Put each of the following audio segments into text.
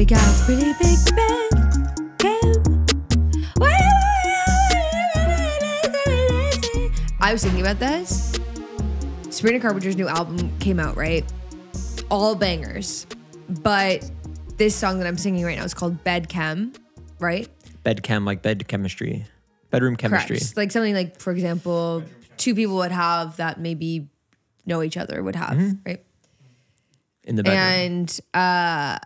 We got a pretty big bed. I was thinking about this. Sabrina Carpenter's new album came out, right? All bangers. But this song that I'm singing right now is called Bed Chem, right? Bed chem, like bed chemistry. Bedroom chemistry. Correct. Like something like, for example, two people would have that maybe know each other would have, right? In the bedroom. And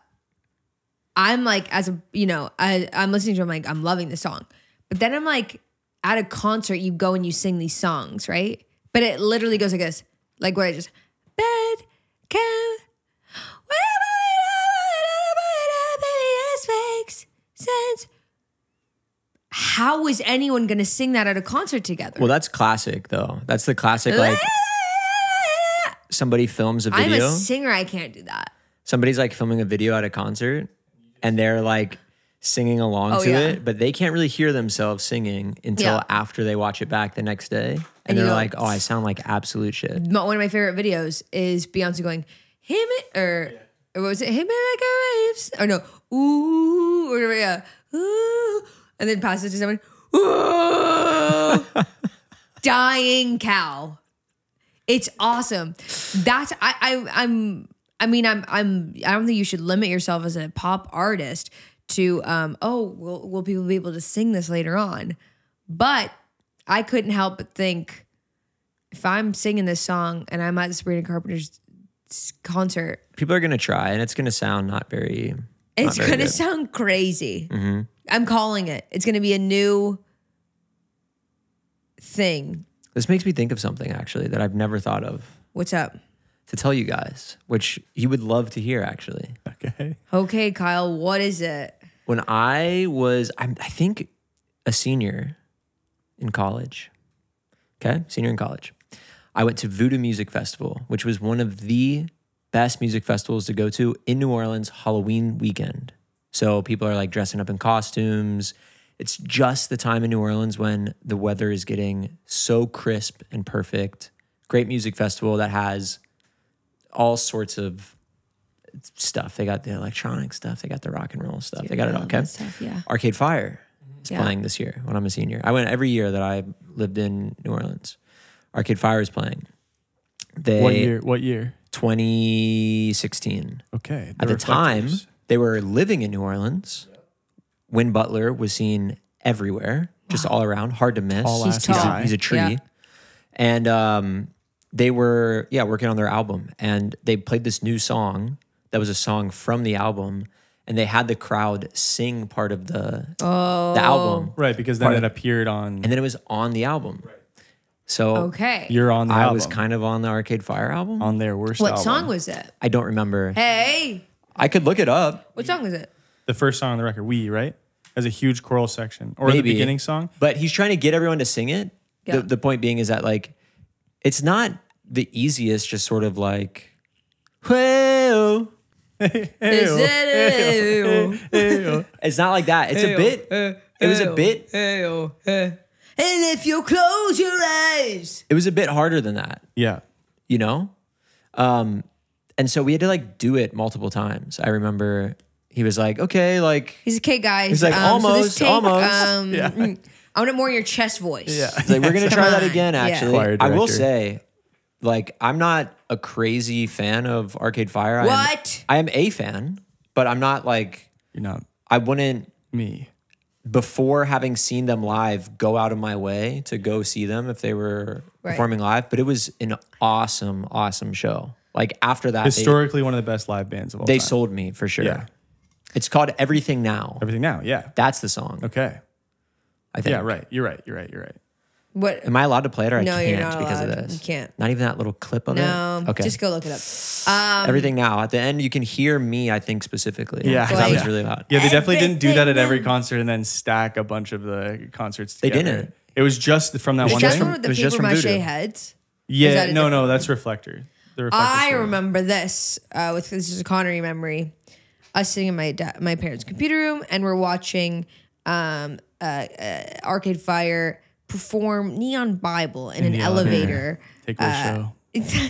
I'm like, as a, you know, I'm listening to it, I'm like, I'm loving the song. But then I'm like, at a concert, you go and you sing these songs, right? But it literally goes like this. Like what I just, bed, chem, makes sense. How is anyone going to sing that at a concert together? Well, that's classic, though. That's the classic, like, somebody films a video. I'm a singer. I can't do that. Somebody's, like, filming a video at a concert, and they're, like, singing along to it, but they can't really hear themselves singing until after they watch it back the next day. And they're like, oh, I sound like absolute shit. One of my favorite videos is Beyonce going, him it, or what was it? Him it like a waves. Or no, ooh, or yeah, ooh. And then pass it to someone, ooh. Dying cow. It's awesome. That's, I don't think you should limit yourself as a pop artist to, will people be able to sing this later on? But I couldn't help but think, if I'm singing this song and I'm at Sabrina Carpenter's concert, people are going to try, and it's going to sound not very it's going to sound crazy. I'm calling it. It's going to be a new thing. This makes me think of something, actually, that I've never thought of. What's up? To tell you guys, which you would love to hear, actually. Okay, Kyle, what is it? When I was, I think, a senior in college. Okay, senior in college. I went to Voodoo Music Festival, which was one of the best music festivals to go to in New Orleans Halloween weekend. So people are like dressing up in costumes. It's just the time in New Orleans when the weather is getting so crisp and perfect. Great music festival that has all sorts of stuff. They got the electronic stuff. They got the rock and roll stuff. They got it all, okay? Stuff, yeah. Arcade Fire is playing this year when I'm a senior. I went every year that I lived in New Orleans. Arcade Fire is playing. What year? 2016. Okay. At the time, they were living in New Orleans. Win Butler was seen everywhere, just all around, hard to miss. He's a tree. Yeah. And they were, working on their album. And they played this new song that was a song from the album. And they had the crowd sing part of the album. Right, because then it appeared on... And then it was on the album. Right. So you're on the album. I was kind of on the Arcade Fire album. On their worst album. What song was it? I don't remember. Hey! I could look it up. What song was it? The first song on the record, We, right? Has a huge choral section. Or the beginning song. But he's trying to get everyone to sing it. Yeah. The point being is that, like, it's not the easiest, just sort of like, hey-oh. It's not like that. It's a bit. It was a bit. And if you close your eyes, it was a bit harder than that. Yeah, you know. And so we had to like do it multiple times. I remember he was like, "Okay, like he's okay, guys." He's like, almost. I want it more in your chest voice. Yeah, he's like, we're gonna try that again. Actually, I will say, like, I'm not a crazy fan of Arcade Fire. I am a fan, but I'm not like... You're not. I wouldn't... Me. Before having seen them live, go out of my way to go see them if they were performing live. But it was an awesome, awesome show. Like, after that... Historically, one of the best live bands of all time. They sold me, for sure. Yeah. It's called Everything Now. Everything Now, yeah. That's the song. Okay. I think. Yeah, right. You're right. What? Am I allowed to play it or no, I can't you're not because allowed. of this? You can't. Not even that little clip of it? No. Okay. Just go look it up. Everything Now. At the end, you can hear me, I think, specifically. Yeah. That was really loud. Yeah, they definitely didn't do that at every concert and then stack a bunch of the concerts together. They didn't. It was just from that one. Is that one with the paper mache heads? Yeah. No, that's Reflector. The Reflector I remember this. This is a Connery memory. Us sitting in my parents' computer room and we're watching Arcade Fire perform Neon Bible in an elevator. Take the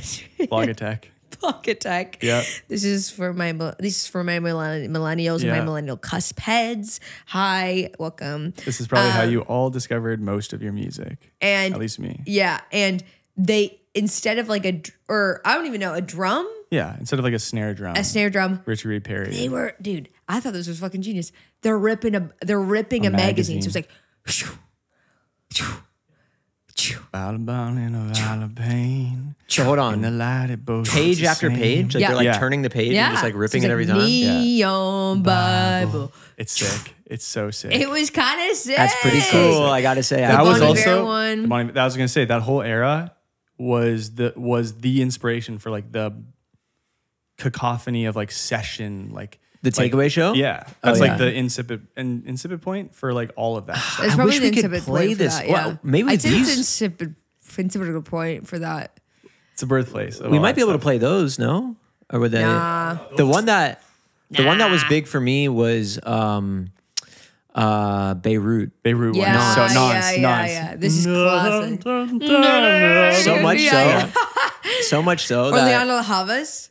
show. Blog Attack. Pocket Tech. Yeah. This is for my millennials and my Yeah. millennial cusp heads. Hi, welcome. This is probably how you all discovered most of your music. And At least me. yeah, and they instead of like a drum, Yeah. Instead of like a snare drum. Richie Reed Perry. They were, dude. I thought this was fucking genius. They're ripping a magazine. So it's like. Bound in a valley of pain. So hold on. In the light it both Page the after same. page? Like Yeah. they're like Yeah. turning the page and just like ripping So it it's every like time? Neon Bible. It's sick. It's so sick. It was kind of sick. That's pretty cool, I gotta say. that was Bon Iver also one. the Bon Iver- that I was gonna say that whole era was the inspiration for like the cacophony of like session like The Takeaway Show? Yeah, that's Oh, like yeah. the incipit point for like all of that. stuff. It's I probably wish the we could insipid play point for this. that, Well, yeah. maybe I'd say these- it's insipid point for that. It's a birthplace. of We all might that be able to stuff. play those, no? Or would they? Nah. The one that was big for me was Beirut. Beirut one. Yeah, So yeah. This is classic. So much Yeah, so much so Or that Leandro Havas.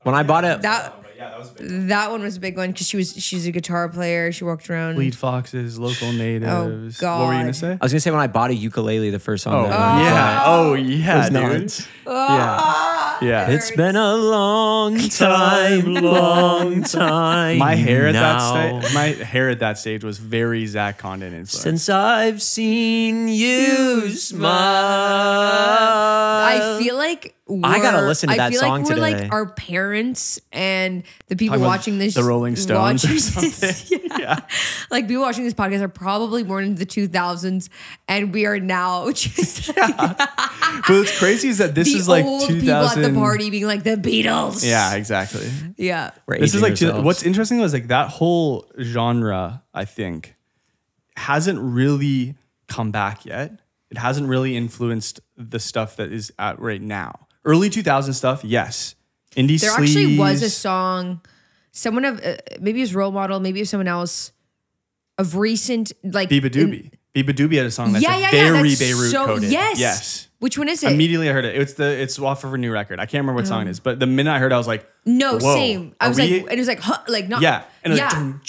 when I bought it, That one was a big one because she's a guitar player. She walked around. Fleet Foxes, local natives. God. What were you gonna say? I was gonna say when I bought a ukulele, the first song. Oh, that I yeah. Oh yeah, was dude. nuts. Yeah. Yeah. It's been a long time. my hair at now. that stage was very Zach Condon influenced. Since I've seen you smile. I feel like I gotta listen to that I feel song like we're today. like our parents and the people Talking about watching this, the Rolling Stones or watching something. this- yeah. Like people watching this podcast are probably born in the 2000s, and we are now just like, But what's crazy is that this the is like old 2000. people at the party being like the Beatles. Yeah, exactly. Yeah. We're This is aging like ourselves. what's interesting was like that whole genre. I think hasn't really come back yet. It hasn't really influenced the stuff that is at right now. Early 2000 stuff, yes. Indie There sleaze. actually was a song, someone of maybe it was Role Model, maybe it was someone else of recent, like Biba Doobie. Biba Doobie had a song that's yeah, very that's Beirut so, coded. Yes. Yes. Which one is it? Immediately I heard it. It's off of a new record. I can't remember what song it is, but the minute I heard it, I was like, No, whoa, same. I are was we- like, it was like, huh, like not. Yeah. And it was like, yeah. dum,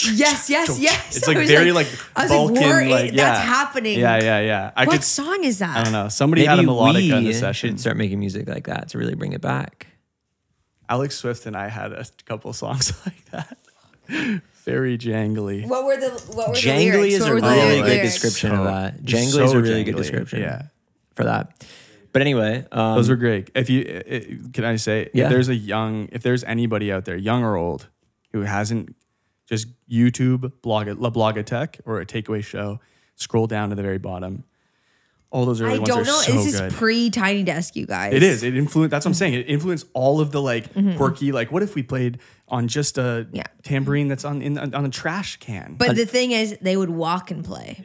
Yes. It's I like was very like I was Vulcan, like, like, yeah. that's happening. Yeah. What song is that? I don't know. Somebody had a Maybe melodica in the we session. should start making music like that to really bring it back. Alex Swift and I had a couple songs like that. Very jangly. What were the Jangly lyrics? is What a were the really good lyrics? description So- of that. Jangly so is a really good jangly. description Yeah. for that. But anyway, Those were great. If you can I say Yeah. if there's anybody out there, young or old, who hasn't just YouTube La Blogatech or a takeaway show, scroll down to the very bottom. All those early I ones don't are know. so This good. is pre Tiny Desk, you guys. It is. It influenced. That's what I'm saying. It influenced all of the like quirky. Like, what if we played on just a Yeah. tambourine that's on a trash can? But the thing is, they would walk and play.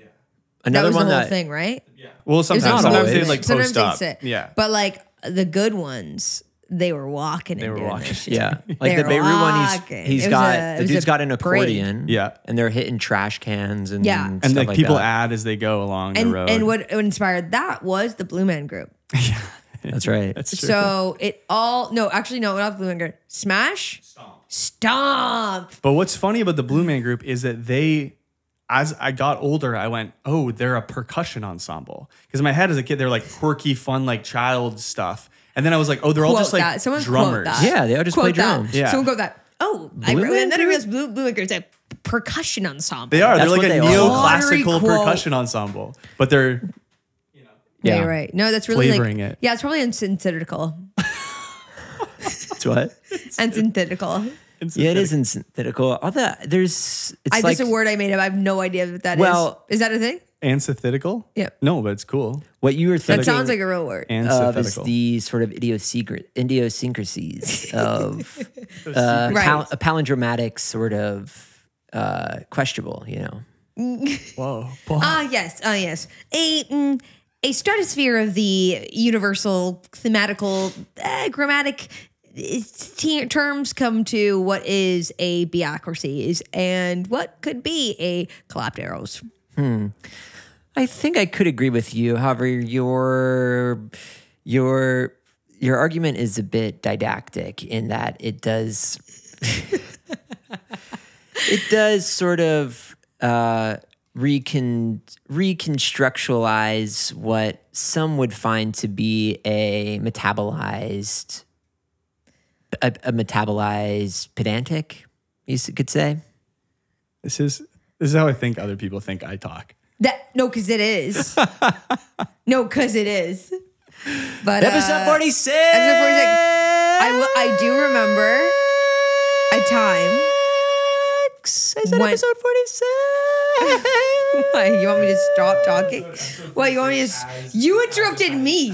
That another was one the whole that thing, right? well, It was sometimes the whole they thing. like Sometimes post they'd up. sit. Yeah, But like the good ones, they were walking. They and were doing walking. this shit. yeah, like They the were Beirut one. walking. He's It was got a- it the was dude's a got an parade. accordion. Yeah. and they're hitting trash cans and Yeah. and stuff like like people that. add as they go along the And road. and what inspired that was the Blue Man Group. That's right. That's true. So it all not Blue Man Group. Smash, Stomp. But what's funny about the Blue Man Group is that they, as I got older, I went, oh, they're a percussion ensemble. Because in my head as a kid, they're like quirky, fun, like child stuff. And then I was like, oh, they're all Quote just like that. Someone drummers. quote that. Yeah, they all just play Quote that. drums. Yeah. Someone quote that. Oh, I Blue Man and then I Group? realized Blue Man Group's a percussion ensemble. They are. That's They're like what a they are. neoclassical Lottery quote. percussion ensemble. But they're Yeah, Yeah. you're right. No, that's really Flavoring like, it. Yeah, it's probably synthetical. It's what? And synthetical. Yeah, it is in synthetical. All that there's. It's like That's a word I made up. I have no idea what that is. Well- Is that a thing? antithetical? Yeah. No, but it's cool. what you were That thinking. sounds like a real word. Of is Antithetical. the sort of idiosyncrasies of Right. a palindromatic sort of questionable, you know. Whoa. Yes. A stratosphere of the universal thematical grammatic terms come to what is a bureaucracies and what could be a collapsed arrows. I think I could agree with you. However, your your argument is a bit didactic in that it does sort of reconstructualize what some would find to be a metabolized pedantic, you could say. This is how I think other people think I talk. No, because it is. No, because it is. But Episode 46. Episode 46. I do remember a time. I said when- episode 46. Why, you want me to stop talking? Well, you want me to? You interrupted me.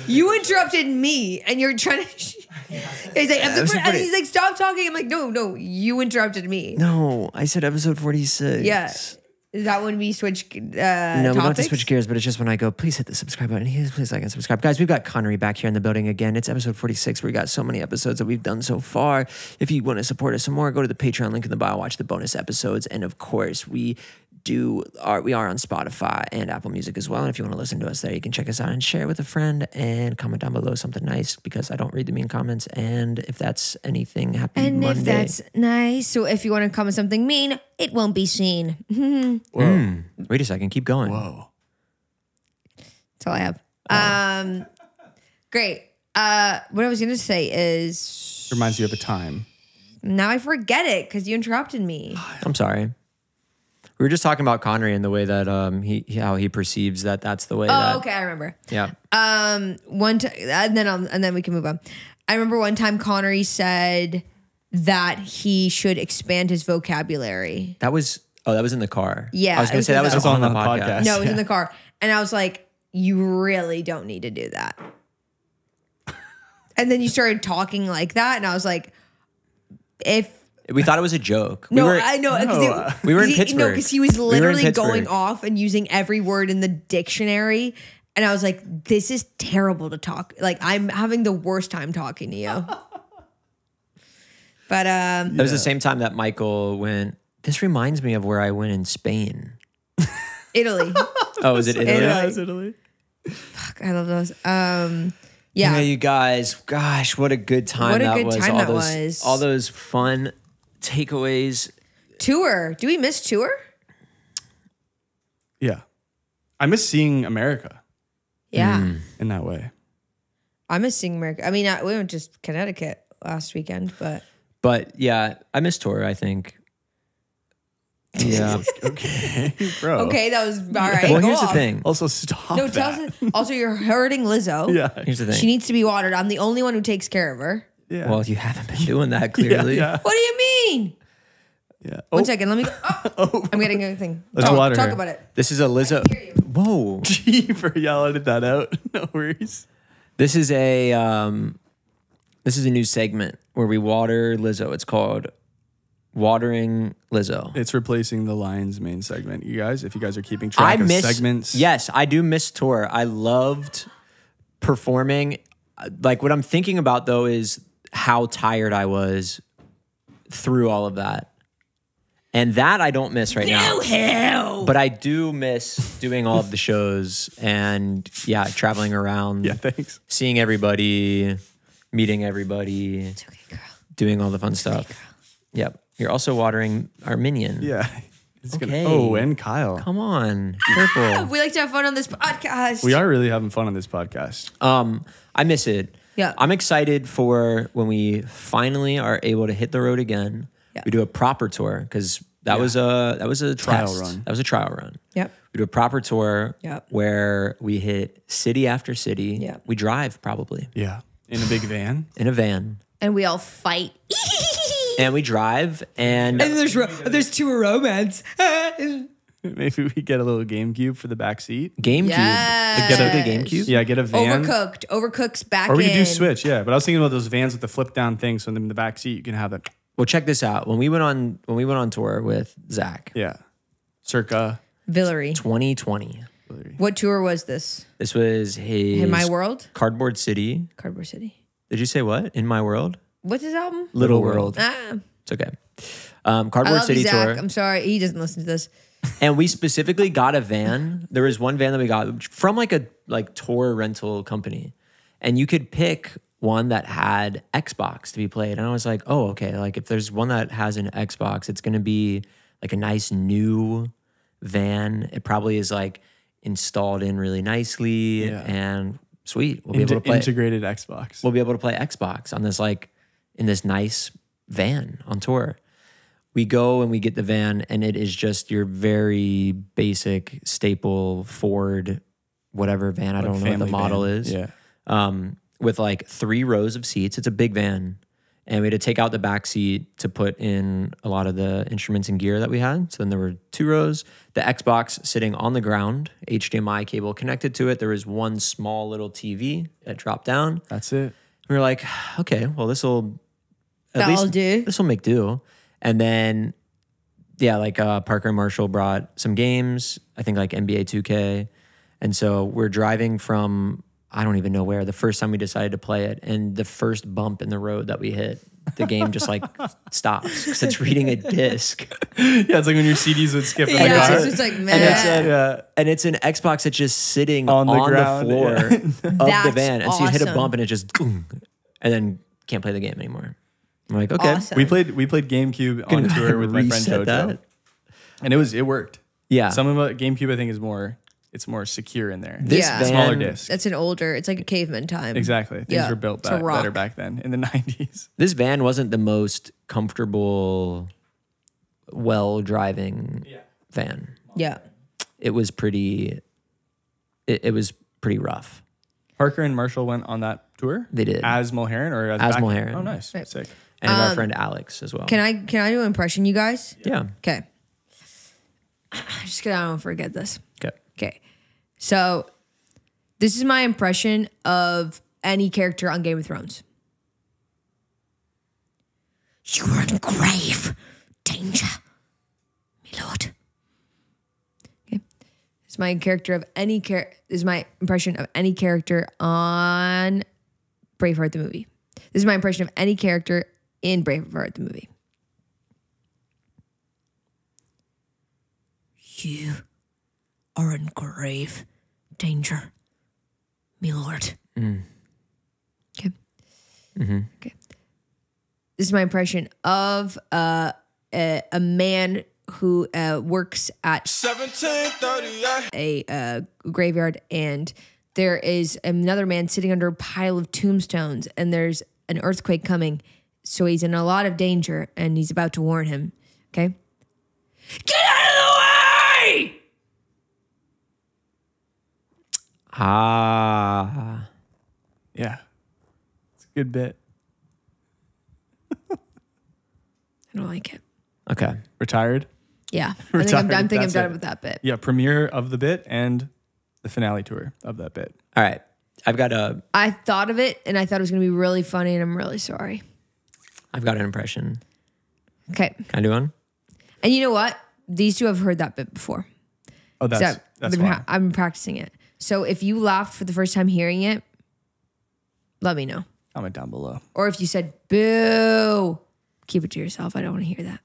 You interrupted me, and you're trying to. He's like, and he's like, stop talking. I'm like, no, you interrupted me. No, I said episode 46. Yeah. Is that when we switch No, we don't have to topics? switch gears, but it's just when I go, please hit the subscribe button. Please like and subscribe. Guys, we've got Connery back here in the building again. It's episode 46. We got so many episodes that we've done so far. If you want to support us some more, go to the Patreon link in the bio, watch the bonus episodes. And of course, we are on Spotify and Apple Music as well. And if you want to listen to us there, you can check us out and share with a friend and comment down below something nice because I don't read the mean comments. And if that's anything, happy Monday. If that's nice. So if you want to comment something mean, it won't be seen. Whoa. Wait a second, keep going. Whoa. That's all I have. Great. What I was going to say is Reminds you of a time. now I forget it because you interrupted me. I'm sorry. We were just talking about Connery and the way that how he perceives that's the way that. Oh, okay, I remember. Yeah. One time, and then we can move on. I remember one time Connery said that he should expand his vocabulary. That was in the car. Yeah, I was going to say that was on the podcast. No, it was in the car, and I was like, "You really don't need to do that." And then you started talking like that, and I was like, We thought it was a joke. I know. We were in Pittsburgh. No, because he was literally Pittsburgh. going off and using every word in the dictionary. And I was like, this is terrible to talk. Like, I'm having the worst time talking to you. But It was the same time that Michael went, this reminds me of where I went in Spain. Italy. Oh, was it Italy? Italy. Yeah, it's Italy. Fuck, I love those. Yeah, Yeah. you guys. Gosh, what a good time What a that good was. time all that those, was. All those fun takeaways. Tour. Do we miss tour? Yeah. I miss seeing America Yeah. in that way. I miss seeing America. I mean, we went to Connecticut last weekend, but. But yeah, I miss tour, I think. Yeah. Okay, bro. Okay, that was all right. Well, go here's the off. thing. Also, stop No, that. tell us. Also, you're hurting Lizzo. Yeah. Here's the thing. She needs to be watered. I'm the only one who takes care of her. Yeah. Well, you haven't been doing that clearly. Yeah. What do you mean? Yeah. One second, let me go. Oh, I'm getting a thing. Let's water Talk her. about it. This is a Lizzo. hear you. Whoa. Jeeper, y'all edited that out. No worries. This is a new segment where we water Lizzo. It's called Watering Lizzo. It's replacing the Lions main segment. You guys, if you guys are keeping track of segments. Yes, I do miss tour. I loved performing. Like what I'm thinking about though is how tired I was through all of that. And that I don't miss right now. Hell. But I do miss doing all of the shows and yeah, traveling around. Yeah, thanks. Seeing everybody, meeting everybody, It's okay, girl. doing all the fun stuff. Yep. You're also watering our minion. Yeah. It's Okay. and Kyle. Come on. Careful. We like to have fun on this podcast. We are really having fun on this podcast. I miss it. Yeah. I'm excited for when we finally are able to hit the road again. Yeah. We do a proper tour because that was a Trial test. run. That was a trial run. Yep. We do a proper tour Yep. where we hit city after city. Yep. We drive probably Yeah. In a big van. in a van. And we all fight. And we drive and there's tour romance. Maybe we get a little GameCube for the back seat. GameCube. Yes. Get a GameCube. Yeah, get a van. Overcook's back Or we in. could do Switch, yeah. But I was thinking about those vans with the flip down thing. So in the back seat, you can have that. Well, check this out. When we went on tour with Zach, Yeah. Circa. Villery. 2020. What tour was this? This was his In My World? Cardboard City. Cardboard City. Did you say what? In My World? What's his album? Little World. Ah, It's okay. I Cardboard love City you, Zach. tour. I'm sorry. He doesn't listen to this. And we specifically got a van. There was one van that we got from like a tour rental company. And you could pick one that had Xbox to be played. And I was like, oh, okay. Like if there's one that has an Xbox, it's going to be like a nice new van. It probably is like installed in really nicely and sweet. We'll be able to play integrated Xbox. We'll be able to play Xbox on this like in this nice van on tour. We go and we get the van, and it is just your very basic staple Ford, whatever van. I don't know what the model is. Yeah. With like 3 rows of seats. It's a big van. And we had to take out the back seat to put in a lot of the instruments and gear that we had. So then there were 2 rows. The Xbox sitting on the ground, HDMI cable connected to it. There was one small little TV that dropped down. That's it. We were like, okay, well, this will make do. And then, Parker and Marshall brought some games, I think like NBA 2K. And so we're driving from, I don't even know where, the first time we decided to play it. And the first bump in the road that we hit, the game just like stops because it's reading a disc. Yeah, it's like when your CDs would skip in the car. It's just like, man. And it's an Xbox that's just sitting on the floor of the van. And so you hit a bump and it just, and then can't play the game anymore. I'm like, okay. Awesome. We played GameCube on tour with my friend Jojo. That. And it worked. Yeah. Some of GameCube I think is more secure in there. This van, smaller disc. That's it's like a caveman time. Exactly. Things were built better back then in the 90s. This van wasn't the most comfortable, well-driving van. Yeah. It was pretty rough. Parker and Marshall went on that tour? They did. As Mulherron or as Mulherron. Oh, nice. Right. Sick. And our friend Alex as well. Can I do an impression, you guys? Yeah. Okay. Just because I don't forget this. Okay. Okay. So this is my impression of any character on Game of Thrones. You are in grave danger, my lord. Okay. This is my character of any This is my impression of any character on Braveheart the movie. This is my impression of any character in Braveheart the movie. You are in grave danger, my lord. Okay. Mm-hmm. Okay. This is my impression of a man who works at 1738. a graveyard, and there is another man sitting under a pile of tombstones, and there's an earthquake coming, so he's in a lot of danger, and he's about to warn him. Okay? Get out of the way! Ah. Yeah. It's a good bit. I don't like it. Okay. Retired? Yeah. Retired, I'm that's done it. with that bit. Yeah, premiere of the bit and the finale tour of that bit. All right. I thought of it, and I thought it was going to be really funny, and I'm really sorry. I've got an impression. Okay. Can I do one? And you know what? These two have heard that bit before. Oh, that's fine. I've been practicing it. So if you laughed for the first time hearing it, let me know. Comment down below. Or if you said, boo, keep it to yourself. I don't want to hear that.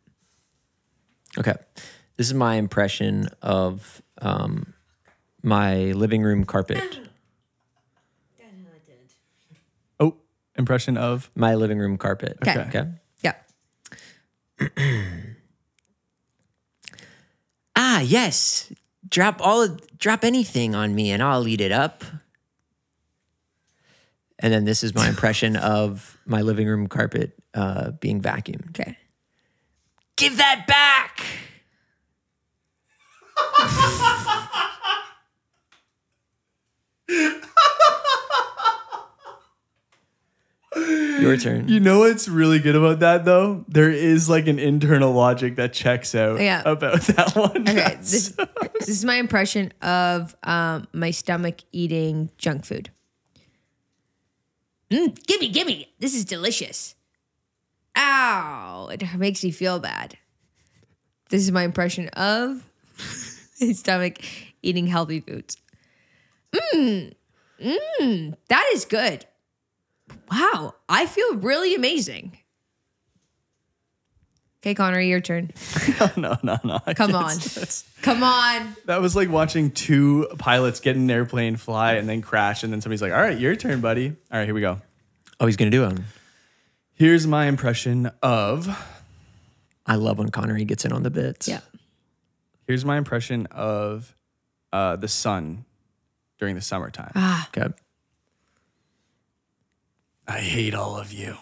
Okay. This is my impression of my living room carpet. Oh, impression of? My living room carpet. Okay. Yeah. Ah, yes. Drop anything on me and I'll eat it up. And then this is my impression of my living room carpet being vacuumed. Okay. Give that back. Your turn. You know what's really good about that though? There is like an internal logic that checks out about that one. Okay. This is my impression of my stomach eating junk food. Gimme. This is delicious. Ow. It makes me feel bad. This is my impression of my stomach eating healthy foods. That is good. Wow. I feel really amazing. Okay, Connory, your turn. No. Come on. Come on. That was like watching two pilots get in an airplane, fly, and then crash. And then somebody's like, all right, your turn, buddy. All right, here we go. Oh, he's gonna do one. Here's my impression of. I love when Connery gets in on the bits. Yeah. Here's my impression of the sun during the summertime. Okay. I hate all of you.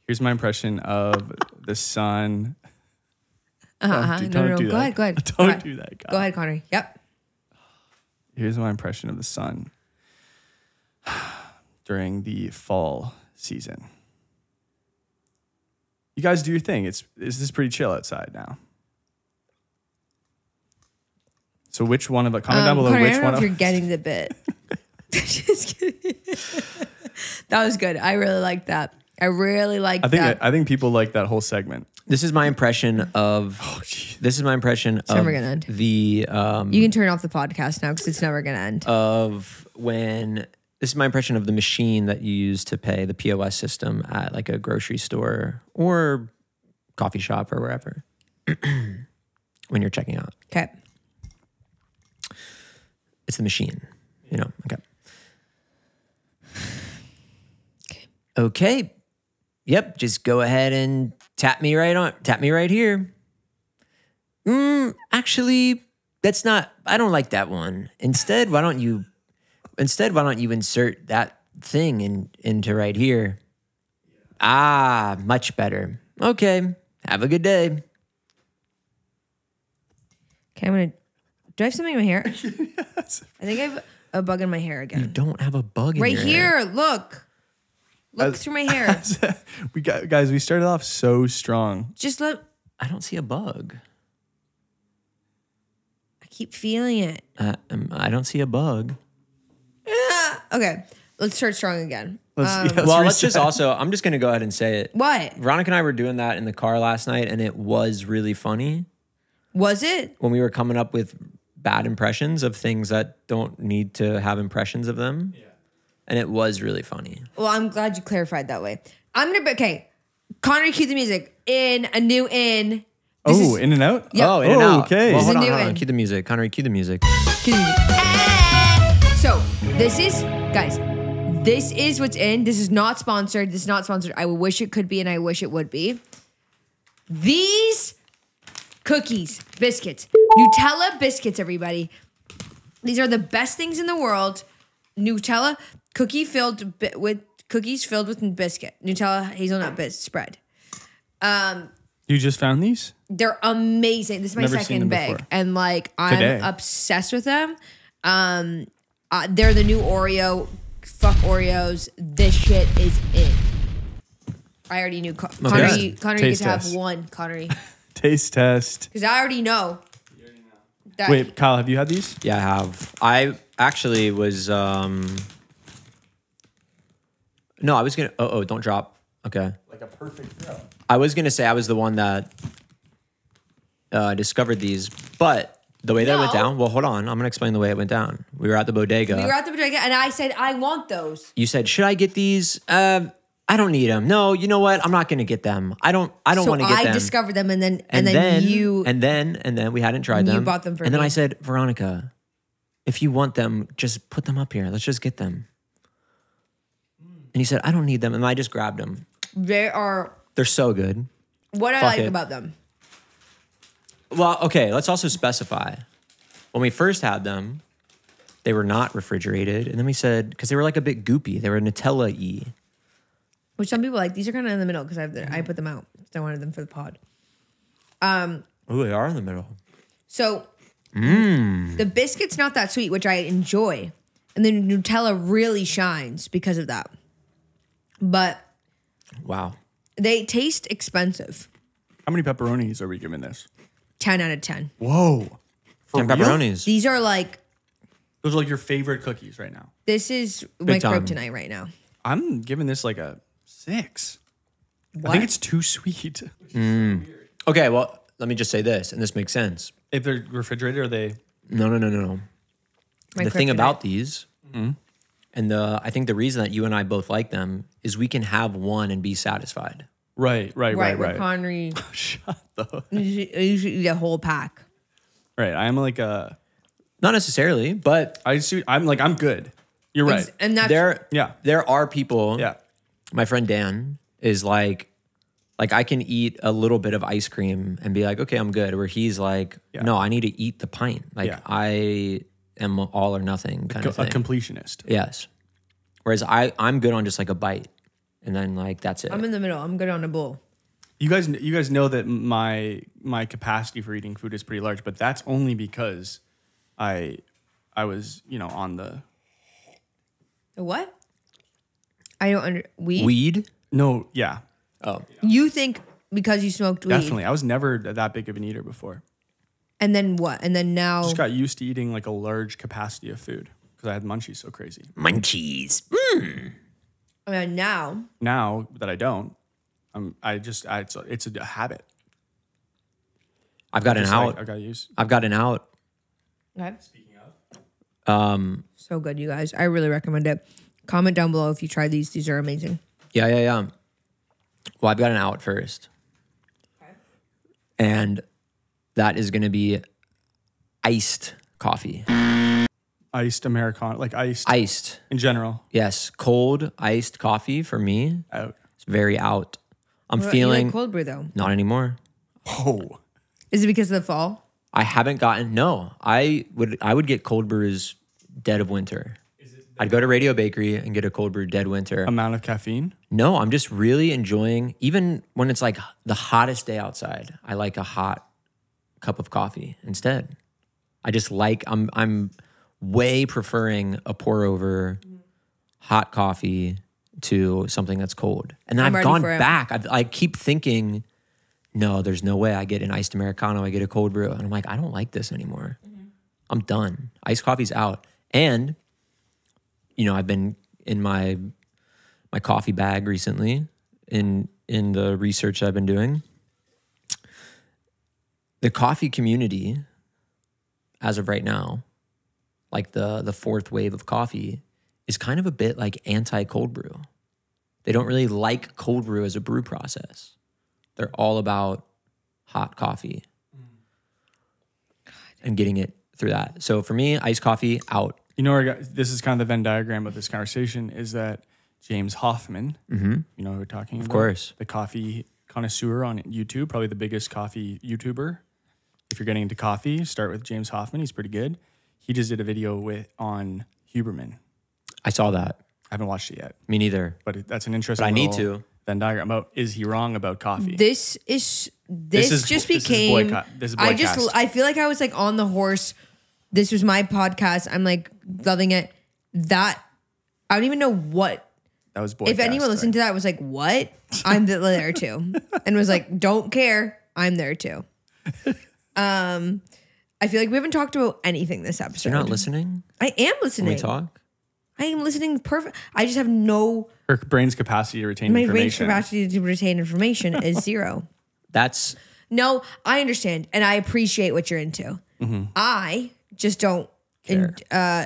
Here's my impression of the sun. No. Do Go that. ahead. Don't do that, guys. Go ahead, Connery. Yep. Here's my impression of the sun during the fall season. You guys do your thing. This is pretty chill outside now. So which one of it? Comment down below Connery, which I don't one know if of you're getting the bit. Just kidding. That was good. I really like that. I really like that. I think people like that whole segment. This is my impression of. This is my impression of never gonna end. the. You can turn off the podcast now because it's never going to end. Of when. This is my impression of the machine that you use to pay, the POS system at like a grocery store or coffee shop or wherever when you're checking out. Okay. It's the machine, you know. Okay. Yep. Just go ahead and tap me right here. Actually, that's not. I don't like that one. Instead, why don't you insert that thing into right here? Ah, much better. Okay. Have a good day. Okay, do I have something in my hair? Yes. I think I have a bug in my hair You again. don't have a bug in Right your hair. here, look. Look through my hair. We started off so strong. Just look. I don't see a bug. I keep feeling it. I don't see a bug. Okay, let's start strong again. Let's just also, I'm just going to go ahead and say it. What? Veronika and I were doing that in the car last night, and it was really funny. Was it? When we were coming up with bad impressions of things that don't need to have impressions of them. Yeah. And it was really funny. Well, I'm glad you clarified that way. Okay. Connery, cue the music. In. In and out? Yep. Oh, in and out. Okay. Well, hold This is a new on. in. Cue the music. Connery, cue the music. Cue the music. So, this is what's in. This is not sponsored. I wish it could be, and I wish it would be. These cookies, biscuits, Nutella biscuits, everybody. These are the best things in the world. Nutella cookies filled with biscuit. Nutella hazelnut spread. You just found these? They're amazing. This is my Never seen second them bag, before. and like Today. I'm obsessed with them. They're the new Oreo. Fuck Oreos. This shit is in. I already knew. Connery gets Taste to have test. one. Connery, Taste test. because I already know. That Wait, Kyle, have you had these? Yeah, I have. I actually was, no, I was going to, don't drop. Okay. Like a perfect throw. I was going to say I was the one that discovered these, but the way that went No. down, well, hold on. I'm going to explain the way it went down. We were at the bodega. We were at the bodega, and I said, I want those. You said, should I get these? I don't need them. No, you know what? I'm not going to get them. I don't want to get them. So I discovered them, and then you. And then we hadn't tried them. You bought them for And then me. I said, Veronika, if you want them, just put them up here. Let's just get them. And he said, I don't need them. And I just grabbed them. They're so good. what I Fuck like it. about them. Well, okay, let's also specify. When we first had them, they were not refrigerated. And then we said, because they were like a bit goopy. They were Nutella-y. Which some people like. These are kind of in the middle because I put them out. I wanted them for the pod. Oh, they are in the middle. So the biscuit's not that sweet, which I enjoy. And then Nutella really shines because of that. But Wow. they taste expensive. How many pepperonis are we giving this? 10 out of 10. Whoa. And pepperonis. These are like, Those are like your favorite cookies right now. this is my time. kryptonite right now. I'm giving this like a 6. What? I think it's too sweet. Okay, well, let me just say this, and this makes sense. If they're refrigerated, are they? No. My The thing kryptonite. about these, and I think the reason that you and I both like them is we can have one and be satisfied. Right. With Connery, Shut the. I usually eat a whole pack. Right. I'm like a. Not necessarily, but I'm good. You're right. And that's There are people. Yeah. My friend Dan is like I can eat a little bit of ice cream and be like, okay, I'm good. Where he's like, no, I need to eat the pint. Like I am all or nothing kind of thing. A completionist. Yes. Whereas I'm good on just like a bite, and then like that's it. I'm in the middle. I'm good on a bowl. You guys know that my capacity for eating food is pretty large, but that's only because I was, on the what? I don't weed. Weed? No, yeah. Oh. You think because you smoked weed? Definitely. I was never that big of an eater before. And then what? And then now Just got used to eating like a large capacity of food because I had munchies so crazy. Munchies. I mean, now that I don't, it's a habit. I've got an out. I've got used. I've got an out. Okay. Speaking of, So good, you guys. I really recommend it. Comment down below if you tried these. These are amazing. Yeah. Well, I've got an out first. Okay. And that is going to be iced coffee. iced Americano, like iced Iced. in general. Yes. Cold iced coffee for me. Out. It's very out. I'm You feeling like cold brew though. not anymore. Oh, Is it because of the fall? I haven't gotten I would get cold brews dead of winter. I'd go to Radio Bakery and get a cold brew dead winter. amount of caffeine. No, I'm just really enjoying, even when it's like the hottest day outside, I like a hot cup of coffee instead. I just like, I'm way preferring a pour over hot coffee to something that's cold. And then I'm I've ready gone for it. back. I keep thinking, no, there's no way I get an iced Americano, I get a cold brew. And I'm like, I don't like this anymore. I'm done. Iced coffee's out. And, I've been in my coffee bag recently in the research I've been doing. The coffee community, as of right now, like the fourth wave of coffee, is kind of a bit like anti-cold brew. They don't really like cold brew as a brew process. They're all about hot coffee and getting it through that. So for me, iced coffee, out. This is kind of the Venn diagram of this conversation is that James Hoffman, you know who we're talking about? Of course. The coffee connoisseur on YouTube, probably the biggest coffee YouTuber. If you're getting into coffee, start with James Hoffman. He's pretty good. He just did a video on Huberman. I saw that. I haven't watched it yet, Me neither. but that's an interesting But I need little to. Venn diagram about is he wrong about coffee? This became. boycott. This is boycast. I feel like I was like on the horse. This was my podcast. I'm like loving it. I don't even know what. That was boycast. If anyone listened to that, was like, "What?" I'm there too, and was like, "Don't care." I'm there too. I feel like we haven't talked about anything this episode. You're not listening? I am listening. Can we talk? I am listening perfect. I just have no. Her brain's capacity to retain My brain's information. capacity to retain information is zero. That's No, I understand and I appreciate what you're into. I just don't. Care.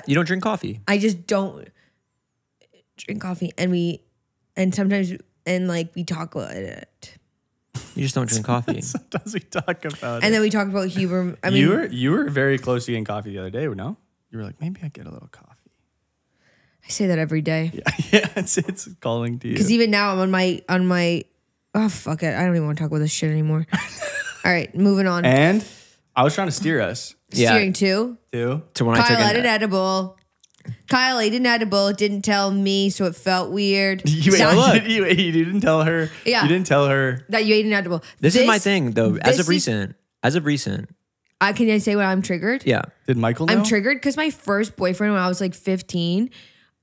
You don't drink coffee. I just don't drink coffee, and sometimes we talk about it, You just don't drink coffee. Sometimes we talk about and it. then we talk about Huber. I mean, you were very close to getting coffee the other day, no? You were like, maybe I get a little coffee. I say that every day Yeah, it's calling to you. because even now I'm on my. Oh fuck it! I don't even want to talk about this shit anymore. All right, moving on. And I was trying to steer us Steering to too. To when I took Kyle ate a an edible. Kyle ate an edible. Didn't tell me, so it felt weird. You didn't tell her. Yeah. You didn't tell her. That you ate an edible. This is my thing though. As of this is- recent. Can I say when I'm triggered? Yeah. Did Michael know? I'm triggered because my first boyfriend when I was like 15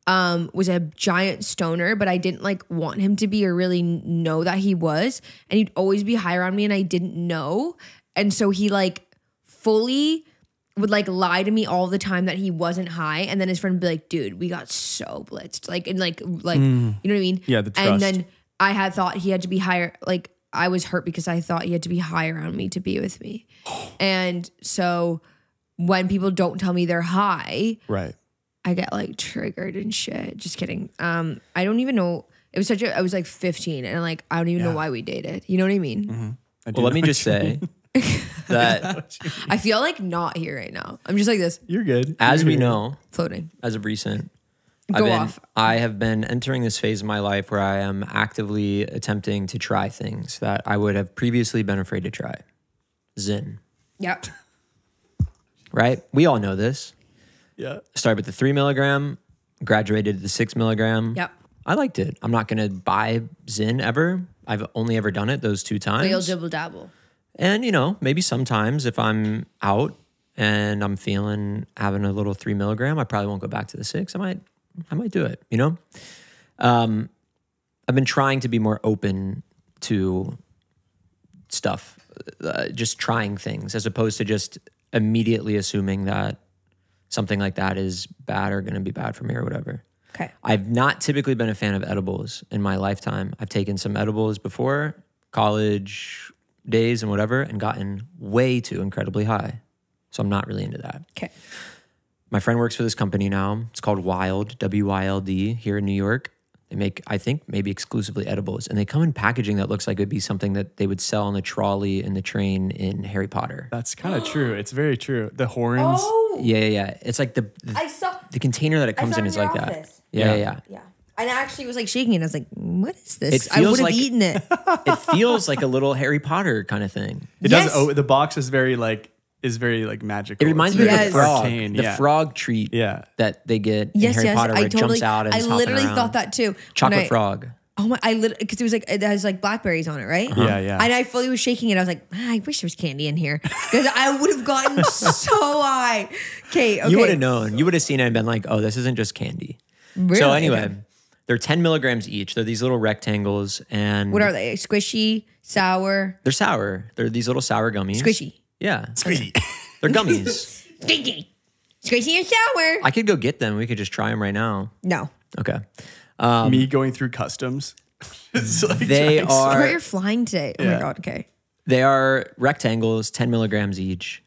was a giant stoner, but I didn't like want him to be or really know that he was. And he'd always be higher on me and I didn't know. And so he like fully would like lie to me all the time that he wasn't high. And then his friend would be like, dude, we got so blitzed. Like, and like, you know what I mean? Yeah, the And trust. then I had thought he had to be higher. Like I was hurt because I thought he had to be higher on me to be with me. And so when people don't tell me they're high, Right. I get like triggered and shit. Just kidding. I don't even know. It was I was like 15 and like, I don't even know why we dated. You know what I mean? Well, let me just say that I feel like not here right now. I'm just like this You're good. as You're we here. know, floating. as of recent, Go off. I have been entering this phase of my life where I am actively attempting to try things that I would have previously been afraid to try. Zen, Yep. right? We all know this. Yeah. Started with the 3 milligram, graduated to the 6 milligram. Yep. I liked it. I'm not going to buy Zen ever. I've only ever done it those 2 times. But you'll dibble dabble. And, maybe sometimes if I'm out and I'm feeling having a little 3 milligram, I probably won't go back to the 6. I might do it, I've been trying to be more open to stuff, just trying things as opposed to just immediately assuming that something like that is bad or going to be bad for me or whatever. Okay. I've not typically been a fan of edibles in my lifetime. I've taken some edibles before, college days and whatever, and gotten way too incredibly high. So I'm not really into that. Okay. My friend works for this company now. It's called Wild, W-I-L-D, here in New York. They make, I think, maybe exclusively edibles. And they come in packaging that looks like it would be something that they would sell on the trolley in the train in Harry Potter. That's kind of true. It's very true. The horns. Oh, Yeah. It's like the I saw. the container that it comes in is like that. Yeah. Yeah. And I actually was like shaking it. I was like, what is this? It I feels would have like- eaten it. It feels like a little Harry Potter kind of thing. It Yes. does. Oh, the box is very magical. It reminds It's me of very the frog, arcane, the yeah. frog treat Yeah. that they get in Yes, Harry yes. Potter where I it totally. jumps out and I is hopping literally around. thought that too. Chocolate frog. Oh my! Because it was like it has like blackberries on it, right? Yeah, yeah. And I fully was shaking it. I was like, I wish there was candy in here because I would have gotten so high. Okay. You would have known. You would have seen it and been like, oh, this isn't just candy. Really? So anyway, Okay. they're 10 milligrams each. They're these little rectangles and What are they? Squishy, sour, they're sour. They're these little sour gummies. squishy, Yeah. They're gummies. squishy, squishy and sour. I could go get them. We could just try them right now. No, Okay. Me going through customs. It's like They trying- are where you're flying today. Oh my Yeah. god. Okay. they are rectangles, 10 milligrams each.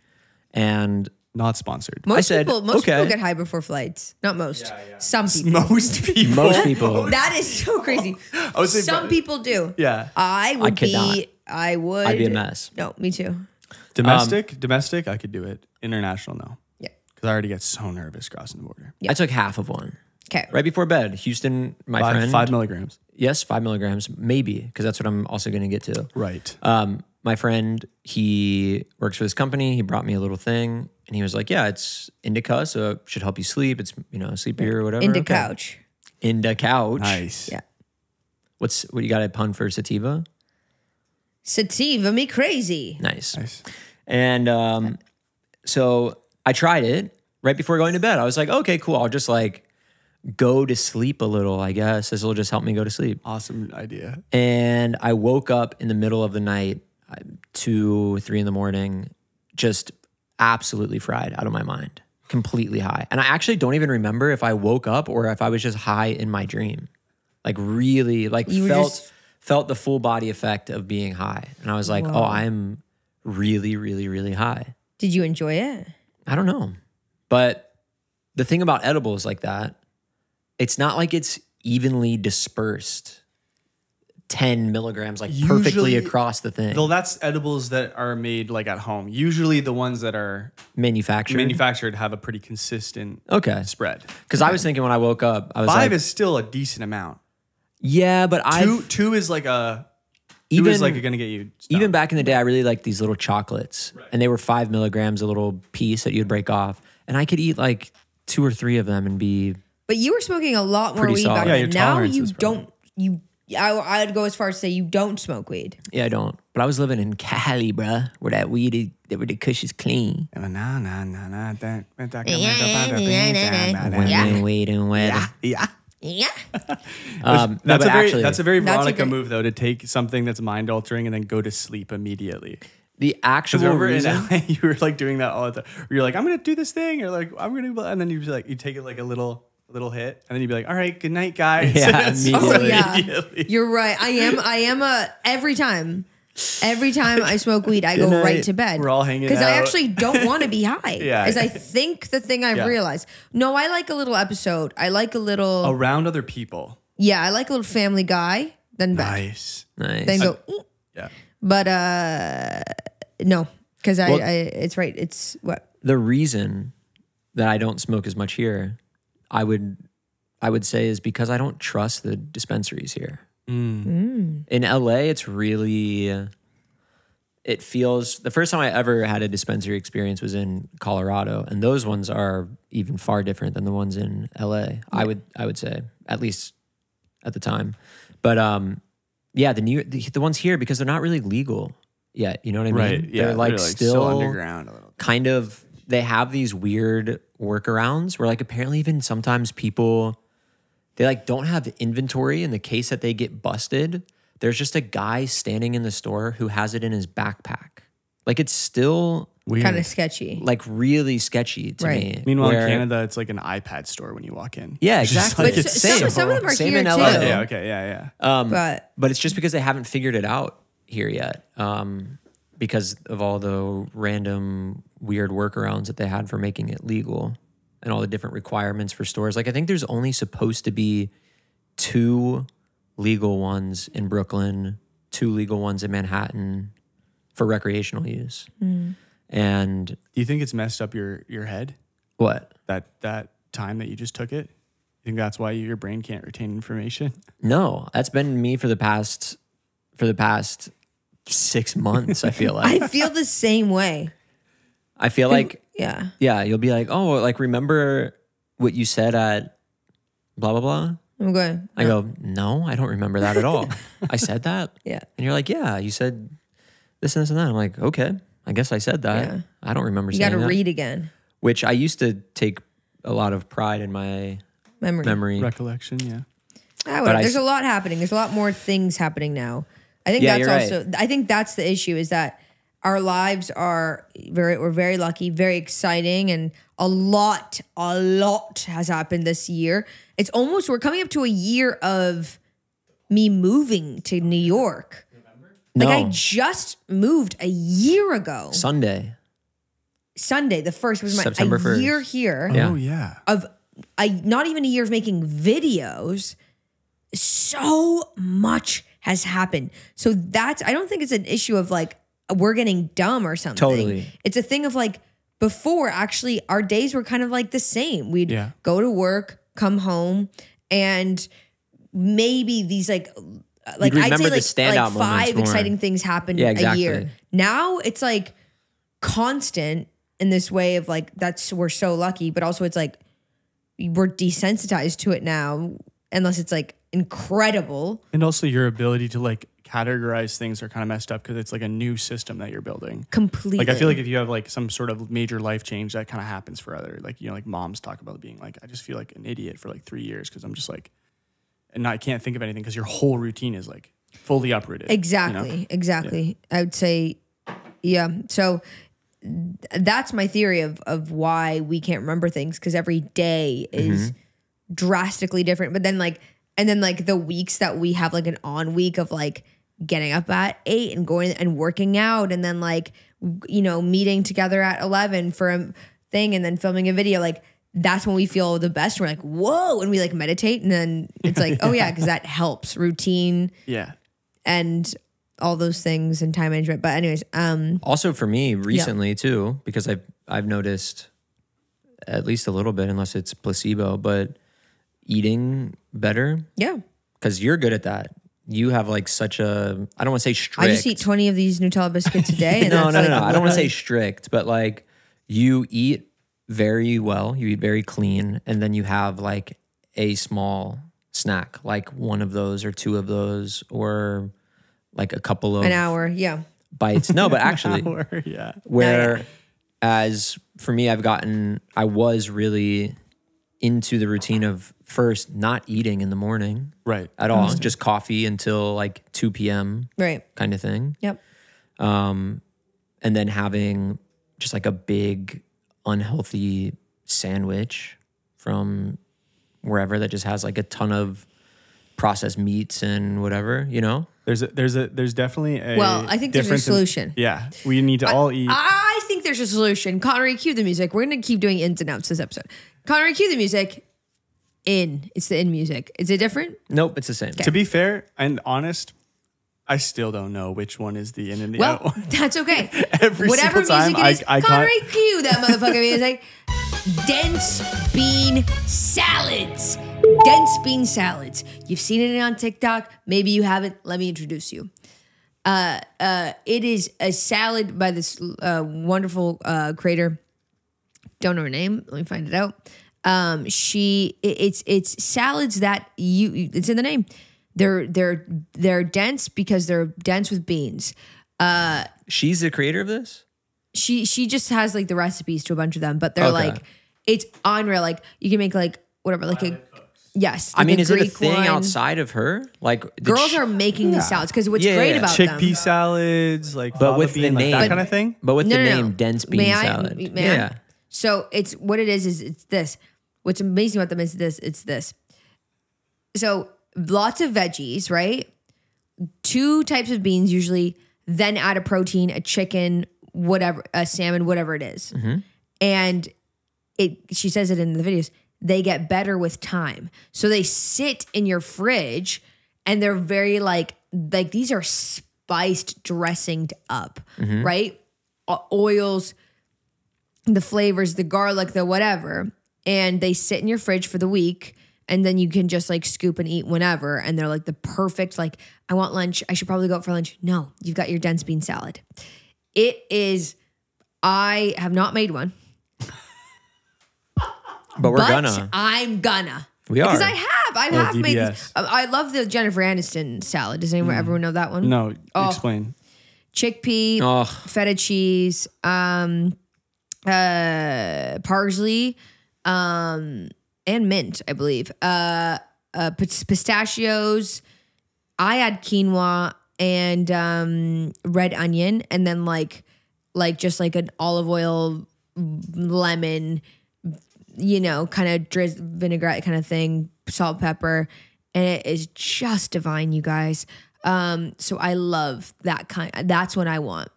And not sponsored. Most said, people okay. get high before flights. Not most. Some people. Most people. most people. That is so crazy. would say Some but- people do. Yeah. I would could be. not. I would. I'd be a mess. No, me too. Domestic, I could do it. International, no. Yeah. Because I already get so nervous crossing the border. I took half of one. Okay. Right before bed. Houston, my friend. 5 milligrams. Yes, 5 milligrams, maybe, because that's what I'm also going to get to. Right. My friend, he works for this company. He brought me a little thing, and he was like, "Yeah, it's indica, so it should help you sleep. It's sleepier or whatever." Into Okay. couch. Indica couch. Nice. Yeah. What you got a pun for sativa? Sativa me crazy. Nice. Nice. And so I tried it right before going to bed. I was like, okay, cool. I'll just like go to sleep a little, I guess. This will just help me go to sleep. Awesome idea. And I woke up in the middle of the night, 2, 3 in the morning, just absolutely fried out of my mind, completely high. And I actually don't even remember if I woke up or if I was just high in my dream. Like really, like You were felt the full body effect of being high. And I was like, oh, I'm really, really, really high. Did you enjoy it? I don't know. But the thing about edibles like that, it's not like it's evenly dispersed 10 milligrams, like perfectly Usually- across the thing. Though that's edibles that are made like at home. Usually the ones that are Manufactured. have a pretty consistent Okay. spread. Because I was thinking when I woke up, I was 5 like, is still a decent amount. yeah, but Two is like a two even is like gonna get you stuck. even back in the day, I really liked these little chocolates, and they were 5 milligrams a little piece that you'd break off, and I could eat like 2 or 3 of them and be But you were smoking a lot more Pretty weed solid. back Yeah, then. your Now tolerance you is don't. I'd go as far as to say you don't smoke weed. I don't. But I was living in Cali, bruh, where that weed, where the kush is clean. Women, weed, and weather. Yeah. Yeah. No, That's but a very actually, that's a very That's a Veronika good- move though, to take something that's mind altering and then go to sleep immediately. the Because actual remember in reason. LA, you were like doing that all the time. You're like, I'm gonna do this thing, or like I'm gonna, and then you'd be like, you take it like a little hit, and then you'd be like, all right, good night, guys. Yeah, It's immediately. Oh yeah. immediately. You're right. I am a every time I smoke weed, I go night. right to bed. We're all hanging because I out. actually don't want to be high. Yeah. Because I think the thing I've Yeah. realized. No, I like a little episode. I like a little. Around other people. Yeah, I like a little Family Guy. Then bed. Nice. Nice. Then go. Yeah. But no, because Well- I it's right. It's what. The reason that I don't smoke as much here, I would I would say is because I don't trust the dispensaries here. In LA, it's really, it feels, the first time I ever had a dispensary experience was in Colorado, and those ones are even far different than the ones in LA. I would say, at least at the time. But yeah, the ones here, because they're not really legal yet, you know what I mean? Right. Yeah. They're like still underground a little bit. kind of, they have these weird workarounds where like apparently even sometimes people, they like don't have inventory in the case that they get busted. There's just a guy standing in the store who has it in his backpack. Like it's still kind of sketchy. like really sketchy to me. Meanwhile, where- in Canada, it's like an iPad store when you walk in. Yeah, It's just exactly. like, But it's some of them are Same here in too. LA. yeah. Okay. Yeah. Yeah. But it's just because they haven't figured it out here yet. Because of all the random weird workarounds that they had for making it legal and all the different requirements for stores. Like I think there's only supposed to be 2 legal ones in Brooklyn, 2 legal ones in Manhattan for recreational use. And Do you think it's messed up your head? what? That time that you just took it? You think that's why your brain can't retain information? No, that's been me for the past 6 months, I feel like. I feel the same way. I feel like Yeah. yeah, you'll be like, "Oh, like remember what you said at blah blah blah?" I'm going. I go, "No, I don't remember that at all." I said that? Yeah. And you're like, "Yeah, you said this and this and that." I'm like, "Okay, I guess I said that." Yeah. I don't remember You saying got to that. read again. Which I used to take a lot of pride in my memory. Recollection, yeah. There's a lot happening. There's a lot more things happening now. I think Yeah, that's you're also. I think that's the issue. Is that our lives are we're very lucky, very exciting, and a lot has happened this year. It's almost, we're coming up to a year of me moving to New York. Like I No. just moved a year ago. Sunday. The first was September a 1st. year here Yeah. Oh, yeah. of not even a year of making videos. So much has happened. So I don't think it's an issue of like we're getting dumb or something. Totally. It's a thing of like before, actually our days were kind of like the same. We'd go to work, come home, and maybe these like I'd remember say the standout like moments 5 more. exciting things happened Yeah, a exactly. year. Now it's like constant in this way of like we're so lucky, but also it's like we're desensitized to it now unless it's like incredible. And also your ability to like categorize things are kind of messed up because it's like a new system that you're building. Completely. Like I feel like if you have like some sort of major life change, that kind of happens for other, like, you know, like moms talk about being like, I just feel like an idiot for like 3 years because I'm just like, and I can't think of anything because your whole routine is like fully uprooted. Exactly. You know? Exactly. I would say, yeah. So that's my theory of why we can't remember things, because every day is drastically different. But then like the weeks that we have like an on week of like getting up at 8 and going and working out, and then like, you know, meeting together at 11 for a thing and then filming a video, like that's when we feel the best. We're like, whoa, and we like meditate, and then it's like, oh yeah, because that helps routine Yeah. and all those things and time management. But anyways, Also for me recently too, because I've noticed at least a little bit, unless it's placebo, but eating better, yeah. because you're good at that. You have like such a, I don't want to say strict. I just eat 20 of these Nutella biscuits a day. And no. that's like, I don't want to say strict, but like you eat very well, you eat very clean, and then you have like a small snack, like one of those or 2 of those, or like a couple of an hour. Yeah. bites. No, but actually, Yeah. as for me, I was really into the routine of first not eating in the morning Right. at all, just coffee until like 2 p.m. Right. kind of thing. Yep. And then having just like a big unhealthy sandwich from wherever that just has like a ton of processed meats and whatever, you know? There's definitely a Well, I think there's a difference in- solution. yeah. We need to all eat. I think there's a solution. Connery, cue the music. We're going to keep doing ins and outs this episode. Connery, cue the music. It's the in music. Is it different? Nope, it's the same. To be fair and honest, I still don't know which one is the in and the Well, out. that's okay. Every Whatever single time music it is, I Connery, can't- cue that motherfucking music. Dense bean salads. dense bean salads. You've seen it on TikTok. Maybe you haven't. Let me introduce you. It is a salad by this wonderful creator. Don't know her name. Let me find it out. It's salads that it's in the name. They're dense because they're dense with beans. She's the creator of this? She just has like the recipes to a bunch of them, but they're like, it's unreal. Like you can make like whatever, like yes. I mean, a is it a Greek thing one. outside of her? Like Girls are making these salads because what's Yeah, great yeah. about Chickpea them. salads, like But with fava the bean, like name. that kind of thing. But with No, the no, no. name dense bean May I? salad. May I? Yeah. So it's what it is it's this. What's amazing about them is this. It's this. So lots of veggies, right? 2 types of beans usually. Then add a protein, a chicken, whatever, a salmon, whatever it is. And she says it in the videos, they get better with time. So they sit in your fridge and they're very like these are spiced, dressinged up, right? Oils, the flavors, the garlic, the whatever. And they sit in your fridge for the week. And then you can just like scoop and eat whenever. And they're like the perfect, like, I want lunch. I should probably go out for lunch. No, you've got your dense bean salad. It is, I have not made one. But we're but gonna. I'm gonna. We are. Because I have made DBS. this. I love the Jennifer Aniston salad. Does anyone everyone know that one? No, explain. Chickpea, Oh. feta cheese, parsley, and mint, I believe. Pistachios. I add quinoa and red onion, and then like just like an olive oil, lemon, kind of vinaigrette kind of thing, salt, pepper, and it is just divine, you guys. So I love that kind. That's what I want.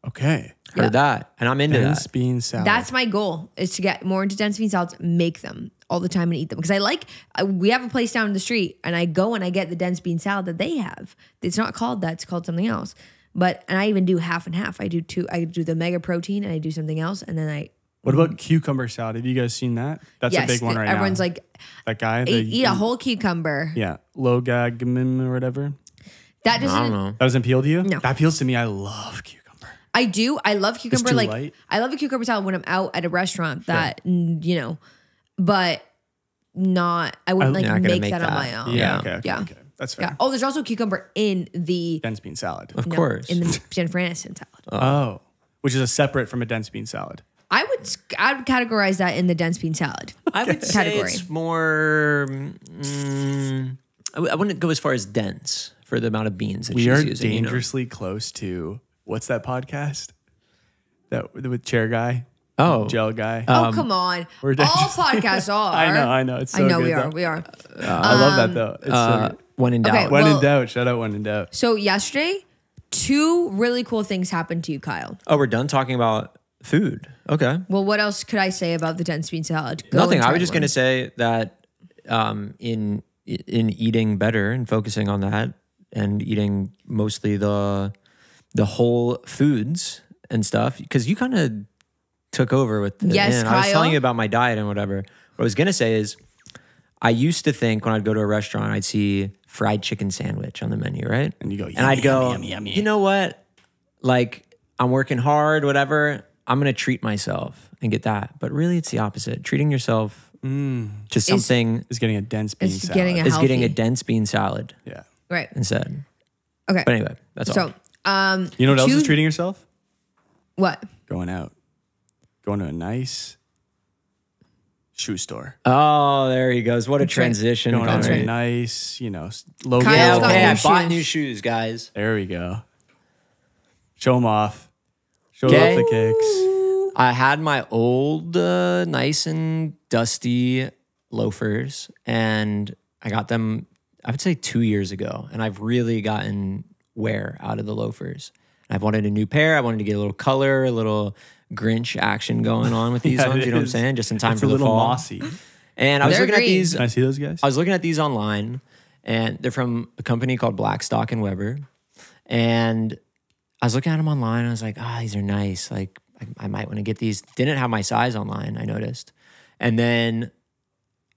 Okay. Heard that. And I'm into Dense that. bean salad. That's my goal, is to get more into dense bean salads, make them all the time and eat them. Because we have a place down the street and I go and I get the dense bean salad that they have. It's not called that, it's called something else. And I even do half and half. I do the mega protein and I do something else. And then What about cucumber salad? Have you guys seen that? That's a big one right everyone's now. like, That guy. eat a whole cucumber. Yeah. Logagmin or whatever. That I don't doesn't, know. That doesn't appeal to you? No. That appeals to me. I love cucumber. I do. I love cucumber. too Like light. I love a cucumber salad when I'm out at a restaurant but not, I wouldn't You're not gonna make that on my own. Yeah. Yeah. Okay. That's fair. Yeah. Oh, there's also cucumber in the Dense bean salad. Of course. in the Jennifer Aniston salad. Oh. Which is a separate from a dense bean salad. I would categorize that in the dense bean salad. I would say Category. it's more. I wouldn't go as far as dense for the amount of beans that We she's are using. dangerously close to, what's that podcast? That with chair guy? Oh. Gel guy. Oh, come on. All dangerous. podcasts are. I know. It's so I know good, we are. though. We are. I love that though. It's so good. When in doubt. Okay, When well- in doubt, shout out when in doubt. So yesterday, 2 really cool things happened to you, Kyle. Oh, we're done talking about food. Okay. Well, what else could I say about the dense bean salad? Go Nothing. and I try was just one. going to say that in eating better and focusing on that and eating mostly the whole foods and stuff, because you kind of took over with the, Yes, I was Kyle. telling you about my diet and whatever. What I was going to say is I used to think when I'd go to a restaurant, I'd see fried chicken sandwich on the menu, right? And you go, and I'd go, yummy. you know what? Like, I'm working hard, whatever. I'm going to treat myself and get that. But really, it's the opposite. Treating yourself to something Is getting a dense bean It's salad. getting a is getting a healthy. dense bean salad Yeah. Right. instead. Okay. But anyway, that's all. So, You know what else is 2 treating yourself? What? Going out. Going to a nice shoe store. Oh, there he goes. What a right. transition. Going to That's a Connery. right. nice, logo. Kyle's Yeah, got okay. new I bought shoes. new shoes, guys. There we go. Show them off. Show Okay. off the kicks. I had my old, nice and dusty loafers, and I got them, I would say 2 years ago, and I've really gotten wear out of the loafers. I've wanted a new pair. I wanted to get a little color, a little Grinch action going on with these Yeah, ones. it You know what I'm is. saying? Just in time It's for a the little fall. mossy. And I was They're looking at green. these. Can I see those guys? I was looking at these online, and they're from a company called Blackstock and Weber. And I was looking at them online. And I was like, these are nice. Like, I might want to get these. Didn't have my size online, I noticed. And then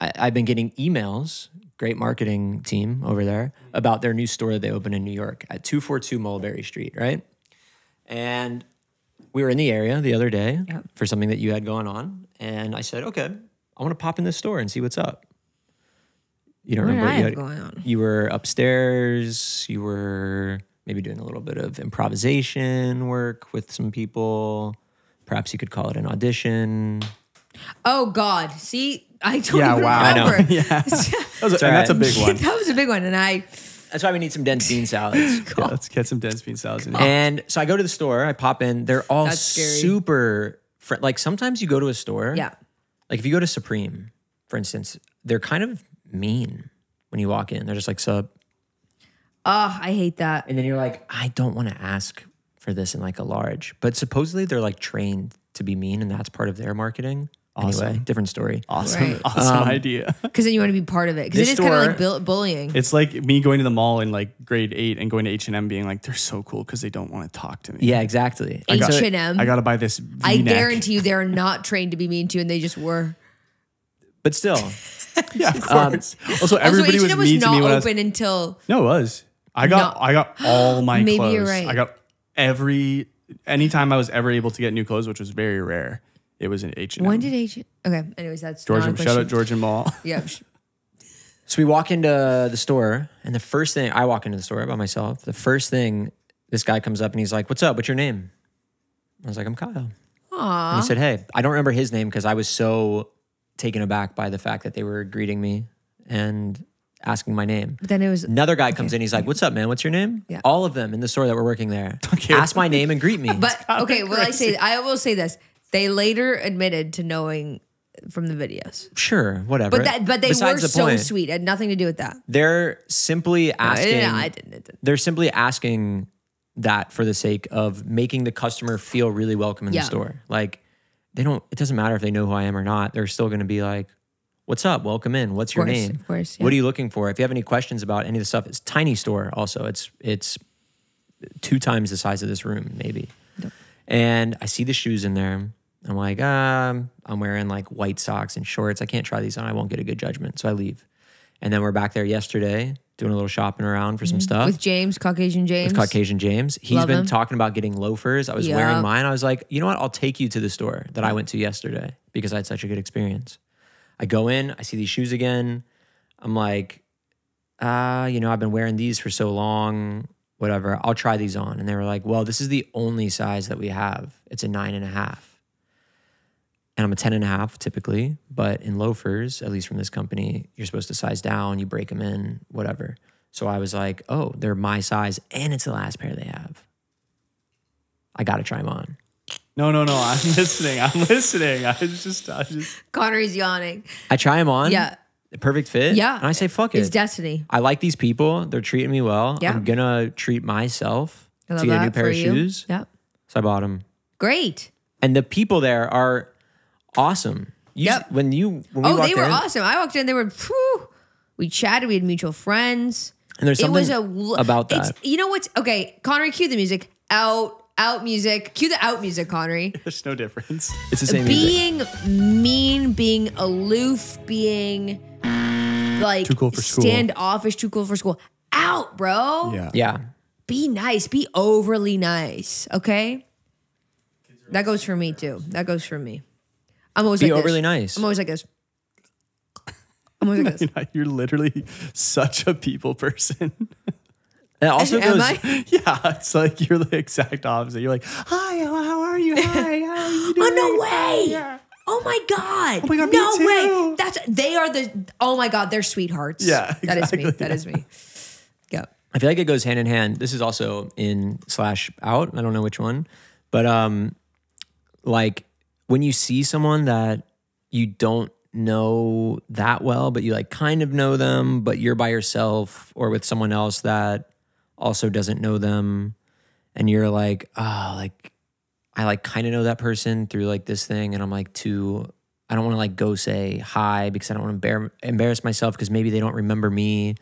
I've been getting emails, great marketing team over there, about their new store that they opened in New York at 242 Mulberry Street, right? And we were in the area the other day for something that you had going on. And I said, okay, I want to pop in this store and see what's up. You don't remember What what did I you have going on? You were upstairs. You were maybe doing a little bit of improvisation work with some people. Perhaps you could call it an audition. Oh God! See, I don't Yeah, even wow. remember. I know. Yeah. And that's a big one. That was a big one, and That's why we need some dense bean salads. Yeah, let's get some dense bean salads in here. And so I go to the store, I pop in. They're all That's scary. super, like sometimes you go to a store. yeah. Like if you go to Supreme, for instance, they're kind of mean when you walk in. They're just like, sup. Oh, I hate that. And then you're like, I don't want to ask for this in like a large. But supposedly they're like trained to be mean and that's part of their marketing. Awesome. Anyway, different story. Awesome, Right. awesome idea. Because then you want to be part of it. Because This it is kind of store- like bullying. It's like me going to the mall in like grade 8 and going to H&M being like, they're so cool because they don't want to talk to me. Yeah, exactly. And so- H&M. I got to buy this I V-neck. guarantee you they're not trained to be mean to you, and they just were. but still, Yeah, of course. Also, everybody also, H&M was mean to not me when I open was... until No, it was. I got all my Maybe clothes. you're right. I got anytime I was ever able to get new clothes, which was very rare, it was an H&M. when did H? Okay, anyways, that's Georgian, not a shout out question. Georgian Mall. Yeah, So we walk into the store, and the first thing I walk into the store by myself. The first thing this guy comes up and he's like, "What's up? What's your name?" I was like, "I'm Kyle." And he said, "Hey," I don't remember his name because I was so taken aback by the fact that they were greeting me and asking my name. but then it was Another guy comes in, he's like, "What's up, man? What's your name?" Yeah. All of them in the store that were working there Okay. ask my name and greet me. But okay, I will say this. They later admitted to knowing from the videos. Sure, whatever. But they Besides were the so point, sweet. It had nothing to do with that. They're simply asking. I didn't. They're simply asking that for the sake of making the customer feel really welcome in Yeah. the store. Like it doesn't matter if they know who I am or not. They're still going to be like, "What's up? Welcome in. What's your course, name? of course, What yeah. are you looking for? If you have any questions about any of the stuff, it's a tiny store also. It's 2 times the size of this room, maybe. Yep. And I see the shoes in there. I'm like, I'm wearing like white socks and shorts. I can't try these on. I won't get a good judgment. So I leave. And then we're back there yesterday doing a little shopping around for some stuff. With James, Caucasian James. With Caucasian James. He's Love been him. talking about getting loafers. I was Yeah. wearing mine. I was like, you know what? I'll take you to the store that I went to yesterday because I had such a good experience. I go in, I see these shoes again. I'm like, I've been wearing these for so long, whatever. I'll try these on. And they were like, well, this is the only size that we have. It's a 9.5. And I'm a 10.5 typically, but in loafers, at least from this company, you're supposed to size down, you break them in, whatever. So I was like, oh, they're my size and it's the last pair they have. I got to try them on. No. I'm listening. I was just. Connory's yawning. I try them on. Yeah. The perfect fit. Yeah. And I say, fuck it. It's destiny. I like these people. They're treating me well. Yeah. I'm going to treat myself I to love get a that new pair for of you. shoes. Yeah. So I bought them. Great. And the people there are awesome. Yep. When we Oh, walked they were in, awesome. I walked in, they were, whew, we chatted, we had mutual friends. And there's It was something about that. You know what's, okay, Connery, cue the music. Out music. Cue the out music, Connery. There's no difference. It's the same music. Being mean, being aloof, being like Too cool for school. standoffish, too cool for school. Out, bro. Yeah. Yeah. Be nice. Be overly nice. Okay. That goes for me too. That goes for me. I'm always Be like overly this. nice. I'm always like this. I'm always like this. You're literally such a people person. It also Am goes. I? Yeah, it's like you're the exact opposite. You're like, hi, how are you? Hi, how are you doing? Oh no way! Yeah. Oh my god! Oh my God, me no too. way! They are the. Oh my god, they're sweethearts. Yeah, that is me. exactly, That is me. Yeah. I feel like it goes hand in hand. This is also in /out. I don't know which one, but like when you see someone that you don't know that well, but you like kind of know them, but you're by yourself or with someone else that also doesn't know them, and you're like, oh, like I like kind of know that person through like this thing, and I'm like I don't want to like go say hi because I don't want to embarrass myself because maybe they don't remember me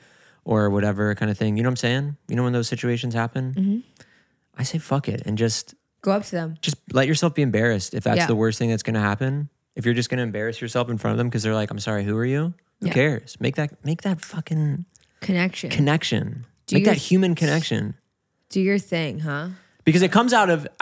or whatever kind of thing. You know what I'm saying? You know when those situations happen? Mm-hmm. I say fuck it and just Go up to them. let yourself be embarrassed if that's Yeah. the worst thing that's going to happen. If you're just going to embarrass yourself in front of them because they're like, I'm sorry, who are you? Who cares? Make that fucking Connection. Make that human connection. Do your thing, huh? Because I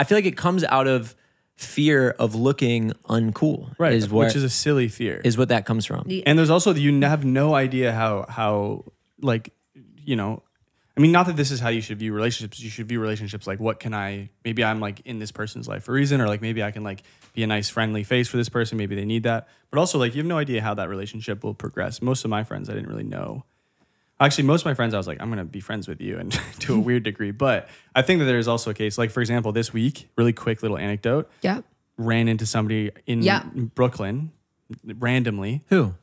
feel like it comes out of fear of looking uncool. Right. Which is a silly fear. Is what that comes from. And there's also, you have no idea how like, you know, I mean, not that this is how you should view relationships. You should view relationships like, maybe I'm like in this person's life for a reason, or like maybe I can like be a nice friendly face for this person. Maybe they need that. But also like, you have no idea how that relationship will progress. Most of my friends, I didn't really know. Actually, most of my friends, I was like, I'm going to be friends with you, and to a weird degree. But I think that there is also a case, like, for example, this week, really quick little anecdote. Yeah. Ran into somebody in Brooklyn randomly. Who?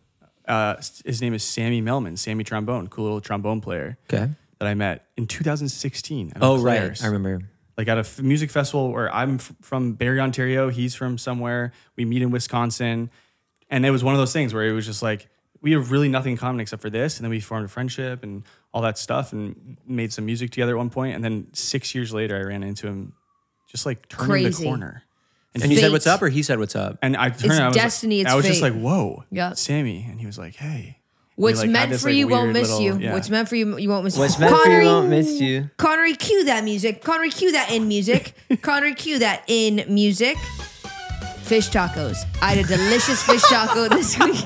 His name is Sammy Melman, Sammy Trombone, cool little trombone player. Okay. That I met in 2016. Oh, right. I remember. Like at a music festival where I'm from Barrie, Ontario. He's from somewhere. We meet in Wisconsin. And it was one of those things where it was just like, we have really nothing in common except for this. And then we formed a friendship and all that stuff and made some music together at one point. And then 6 years later, I ran into him just like turning the corner. And you said what's up, or he said what's up? And I turned and I was destiny, I was fate. just like, whoa, Yeah. Sammy. And he was like, hey. What's like, meant this, for like, you won't weird miss little- you. yeah. What's meant for you, you won't miss What's you. meant for you Connery, won't miss you. Connery, cue that music. Connery, cue that in music. Connery, cue that in music. Fish tacos. I had a delicious fish taco this week.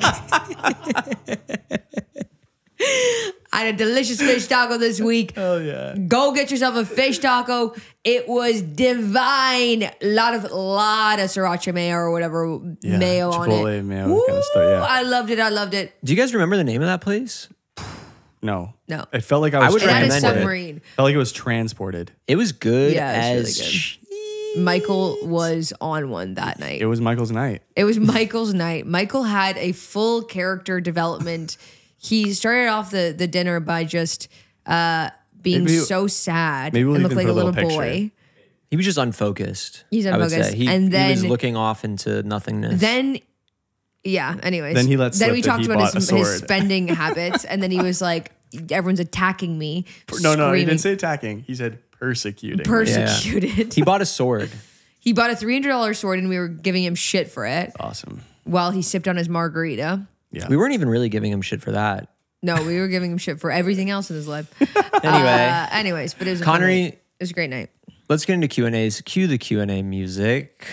I had a delicious fish taco this week. Oh, yeah. Go get yourself a fish taco. It was divine. A lot of sriracha mayo or whatever mayo on it. Chipotle mayo, that kind of stuff, yeah. I loved it. Do you guys remember the name of that place? No. No. It felt like I was would It had a recommend it. submarine. Felt like it was transported. It was good Yeah, it was as really good. Michael was on one that night. It was Michael's night. It was Michael's night. Michael had a full character development. He started off the dinner by just being so sad maybe we'll and looked even like a put a little little boy. picture. He was just unfocused. He's I would say. unfocused. He And was then- looking off into nothingness. Then, yeah. Anyways, Then he let slip we that talked he about bought a his sword. spending habits, and then he was like, "Everyone's attacking me." No, he screaming. didn't say attacking. He said persecuting. Persecuted. he bought a sword. He bought a $300 sword, and we were giving him shit for it Awesome. while he sipped on his margarita. Yeah. We weren't even really giving him shit for that. No, we were giving him shit for everything else in his life. Anyway, Anyways, but it was a fun Connery, night. It was a great night. let's get into Q&As. Cue the Q&A music.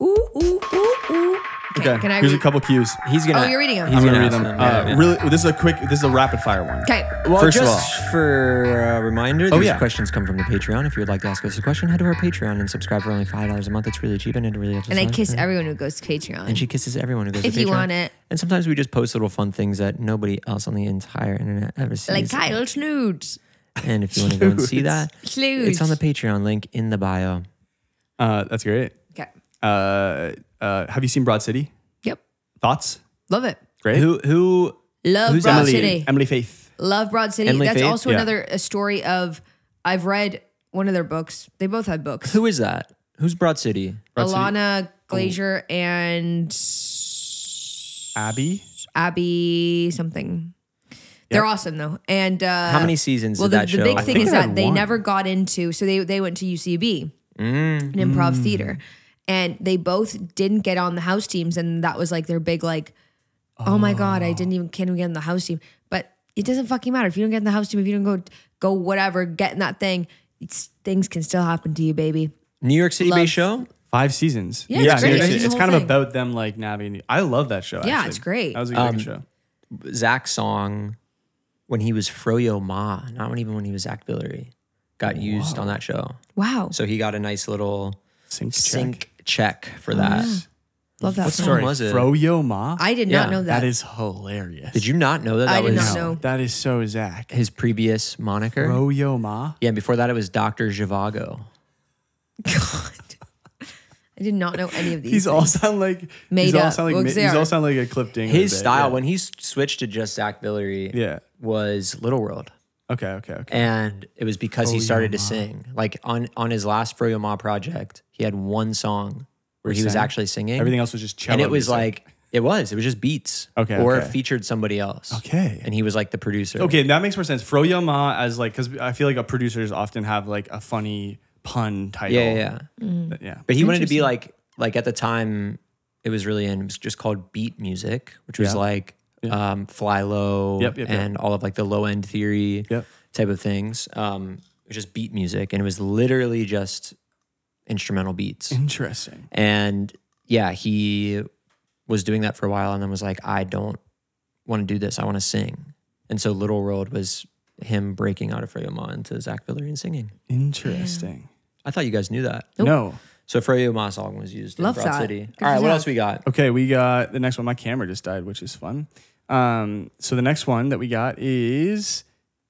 Ooh, ooh, ooh, ooh. Okay. Can I Here's read? a couple cues. He's gonna. Oh, you're reading them. He's I'm gonna gonna read them. ask yeah. Really, this is a rapid fire one. Okay. Well, First of just for a reminder, these yeah. questions come from the Patreon. If you would like to ask us a question, head to our Patreon and subscribe for only $5 a month. It's really cheap and it really helps us And I out. kiss everyone who goes to Patreon. And she kisses everyone who goes If to Patreon. you want it. And sometimes we just post little fun things that nobody else on the entire internet ever sees. like Kyle Snoods. And if you want to go and see that, Snoods. it's on the Patreon link in the bio. That's great. Okay. Have you seen Broad City? Yep. Thoughts? Love it. Great. Who Love Who's Broad Emily? City. Emily Faith. Love Broad City. Emily That's Faith? also Yeah. a story of, I've read one of their books. They both had books. Who is that? Who's Broad City? Broad City? Alana Glazier and Abby. something. They're awesome though. And How many seasons well, did that the show? big I thing think is they that had they one. never got into. So they went to UCB, an improv theater, and they both didn't get on the house teams, and that was like their big like, oh my god, can't even get in the house team. But it doesn't fucking matter if you don't get in the house team, if you don't go whatever, get in that thing. Things can still happen to you, baby. New York City Love- based show? 5 seasons. Yeah, it's great. New York City. It's the It's whole kind of thing. about them like navigating. I love that show. Yeah, actually. it's great. That was a great show. Zach's song when he was Froyo Ma, not even when he was Zach Villery, got used on that show. Wow, So he got a nice little Sync check for that. love that What song. song was it? Froyo Ma. I did not Yeah, know that. That is hilarious. Did you not know that? I That did was not know. That is so Zach. his previous moniker. Froyo Ma. Yeah, and before that it was Dr. Zhivago. God, I did not know any of these. These all things. sound like Made these all up. sound like Well, ma- 'cause they these are. all sound like a Cliff Dinger. His bit, style yeah. when he switched to just Zach Villery Yeah. was Little World. Okay. And it was because he Froyo started to Ma. sing. Like on his last Froyo Ma project, he had one song where he was sang? actually singing. Everything else was just cello and it was music. like it was just beats. Okay, Or okay. featured somebody else. Okay. And he was like the producer. Okay, that makes more sense. Froyo Ma as like, because I feel like producers often have like a funny pun title. Yeah. Yeah. But he wanted to be like at the time it was really in. It was just called beat music, which was Yeah. like Fly Low, Yep. and all of like the low end theory Yep. type of things. It was just beat music, and it was literally just instrumental beats. Interesting. And yeah, he was doing that for a while, and then was like, I don't want to do this. I want to sing. And so Little World was him breaking out of Freya Ma into Zach Villery and singing. Interesting. I thought you guys knew that. Nope. No. So Freya Ma song was used Love in Broad that. City. Good All right, for what Zach. else we got? Okay, we got the next one. My camera just died, which is fun. So the next one that we got is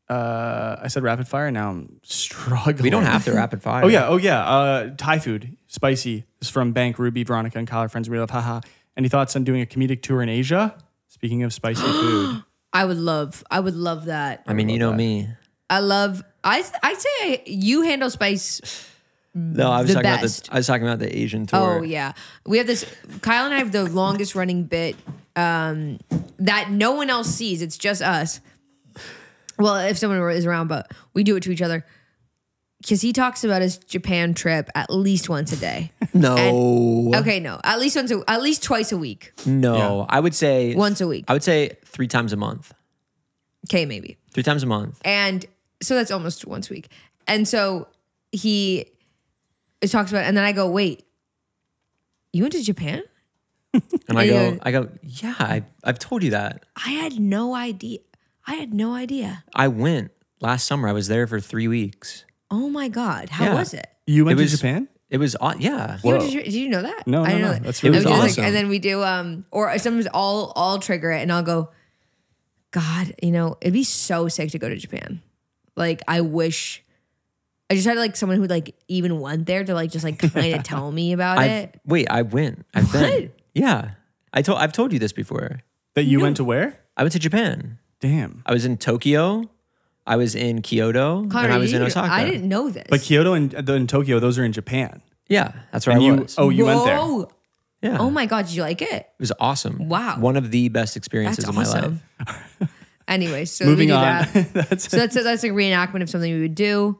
I said rapid fire. Now I'm struggling. We don't have to rapid fire. Oh yeah. Thai food, spicy. This is from Bank, Ruby, Veronika, and Kyle, our friends we love. Haha. Any thoughts on doing a comedic tour in Asia? Speaking of spicy food, I would love that. I mean, you know me. I'd say you handle spice. No, I was The talking best. about I was talking about the Asian tour. Oh yeah, we have this. Kyle and I have the longest running bit that no one else sees. It's just us. Well, if someone is around, but we do it to each other because he talks about his Japan trip at least once a day. No. Okay, no, at least twice a week. No. Yeah. I would say Once a week. I would say 3 times a month. Okay, maybe. 3 times a month. And so that's almost once a week. And so he talks about it, and then I go, wait, you went to Japan? And Yeah. I go, yeah, I've told you that. I had no idea. I went last summer. I was there for 3 weeks. Oh my God. How Yeah. was it? you went It was- to Japan? It was yeah. You went Whoa. to, did you know that? No, I didn't no, know no. that. That's It was And we do, awesome. and then we do, or sometimes I'll trigger it and I'll go, God, it'd be so sick to go to Japan. Like, I wish I just had like someone who like even went there to like just like kind of tell me about it. I went. I've been. What? Yeah. I've told you this before. That you went to where? I went to Japan. Damn. I was in Tokyo. I was in Kyoto. Connor, and I was in you- Osaka. I didn't know this. But Kyoto and Tokyo, those are in Japan. Yeah, that's where And I you was. you went there. Whoa. Yeah. Oh my God, did you like it? It was awesome. Wow. One of the best experiences That's of my awesome. life. Anyway, so Moving we do on. that. So that's a reenactment of something we would do.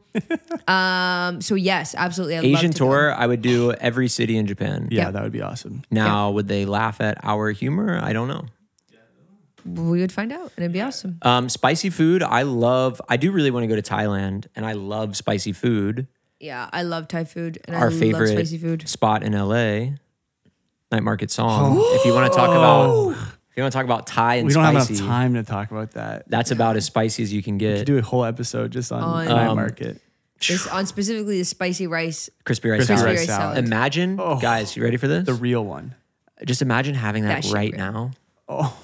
So yes, absolutely. I'd love Asian to go. tour, I would do every city in Japan. Yeah, Yeah. that would be awesome. Now, would they laugh at our humor? I don't know. We would find out, and it'd be awesome. Spicy food, I do really want to go to Thailand, and I love spicy food. Yeah, I love Thai food, and I Our love favorite spicy food. spot in LA, Night Market Song. If you want to talk about Thai and We don't spicy, have enough time to talk about that. that's about as spicy as you can We get. could do a whole episode just on On- night market. This, on specifically the spicy rice. Crispy rice Crispy salad. rice salad. Imagine, guys, you ready for this? The real one. Just imagine having that That shit right great. now. Oh,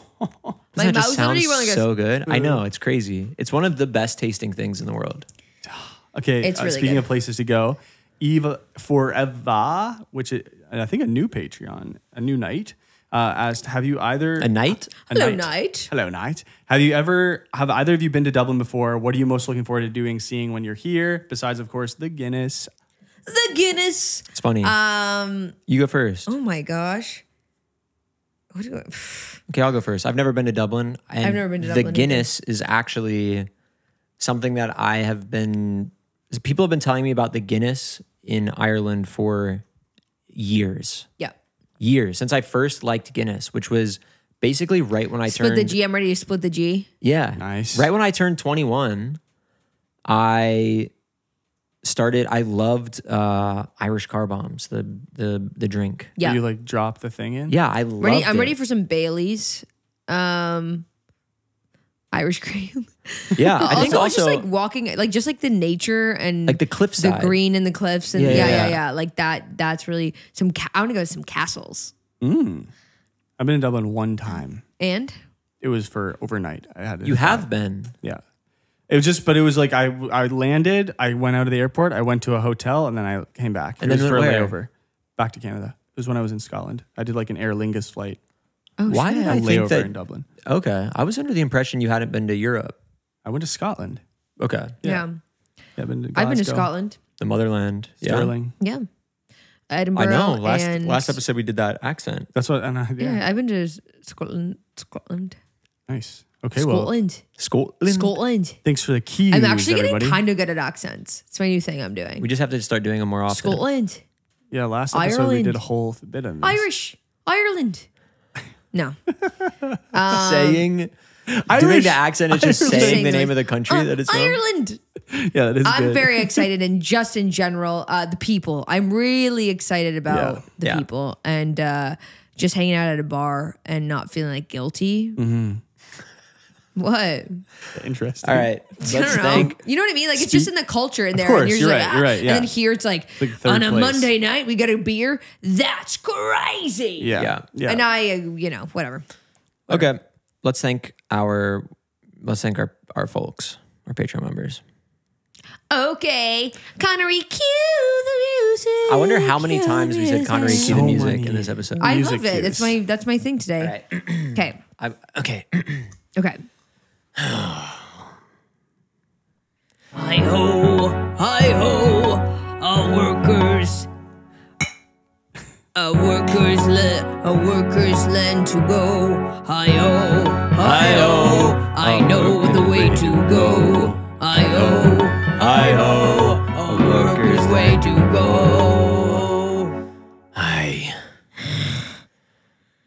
My Doesn't that mouth just sound literally rolling goes, so good? I know, it's crazy. It's one of the best tasting things in the world. okay. It's really speaking good. of places to go, Eva Forever, which is, I think, a new Patreon, a new night. Asked, have you either A night? Hello, night. Hello, night. Have either of you been to Dublin before? What are you most looking forward to seeing when you're here? Besides, of course, the Guinness. The Guinness. It's funny. You go first. Oh my gosh. What do I, Okay, I'll go first. I've never been to Dublin. And I've never been to the Dublin Guinness is actually something that people have been telling me about the Guinness in Ireland for years. yeah. Years. Since I first liked Guinness, which was basically right when I Split turned... the G. I'm ready to split the G. Yeah. Nice. Right when I turned 21, I loved Irish car bombs, the drink. Yeah. You like drop the thing in? Yeah, I loved Ready? I'm it. ready for some Baileys. Irish cream. Yeah, I think also, also just like walking, like just like the nature and like the cliffside. the green and the cliffs and Yeah, yeah, yeah. yeah, yeah. Like that. That's really some. I want to go to some castles. I've been in Dublin one time. And It was for overnight. I had You have been. Yeah. It was just, but it was like I landed, I went out of the airport, I went to a hotel, and then I came back. And it then was for a where? layover. Back to Canada. It was when I was in Scotland. I did like an Aer Lingus flight. oh, Why shit. did A I think layover that? in Dublin. Okay, I was under the impression you hadn't been to Europe. I went to Scotland. Okay, Yeah. Yeah, I've been to I've been to Glasgow, Scotland. the motherland. Sterling. Yeah. Yeah, Edinburgh. I know. and Last episode we did that accent. That's what, and Yeah, I've been to Scotland. Scotland. nice. Okay, well, Scotland. Scotland. Scotland. thanks for the cues, I'm actually everybody. getting kind of good at accents. It's my new thing I'm doing. We just have to start doing them more often. Scotland. Yeah, last episode we Ireland. did a whole bit on this. Irish. Ireland. No. Saying, doing Irish. the accent is just saying the name of the country that it's from. Ireland. Yeah, that is I'm good. very excited, and just in general, the people. I'm really excited about the Yeah. people, and just hanging out at a bar and not feeling like guilty. What? Interesting. All right. I Let's don't know. thank. You know what I mean? Like it's just in the culture in there. course, and you're, you're just right, like, you're right, yeah. And then here it's like like third on a place. Monday night we got a beer. That's crazy. Yeah. Yeah. And I, whatever. Okay. Let's thank our folks, our Patreon members. Okay, Connery, cue the music. I wonder how many times we said Connery cue the So music many. in this episode. I music love it. cues. That's my thing today. All right. Okay. Okay. Okay. Hi ho, our workers. Our workers learn to go. Hi ho, I know the way to go. Hi ho, our workers way to go.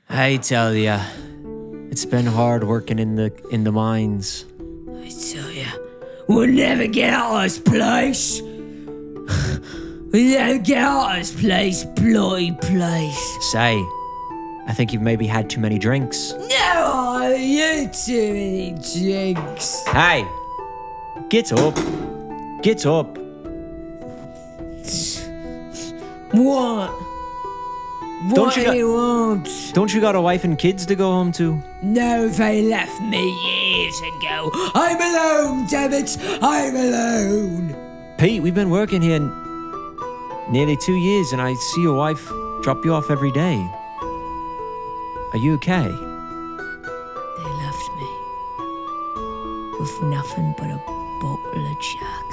I tell ya, it's been hard working in the mines. I tell ya, we'll never get out of this place. We'll never get out of this place, bloody place. Say, I think you've maybe had too many drinks. No, you too many drinks. Hey, get up. Get up. What? Don't you got- do you want? Don't you got a wife and kids to go home to? No, they left me years ago. I'm alone, damn it. I'm alone. Pete, we've been working here nearly 2 years, and I see your wife drop you off every day. Are you okay? They left me with nothing but a bottle of Jack.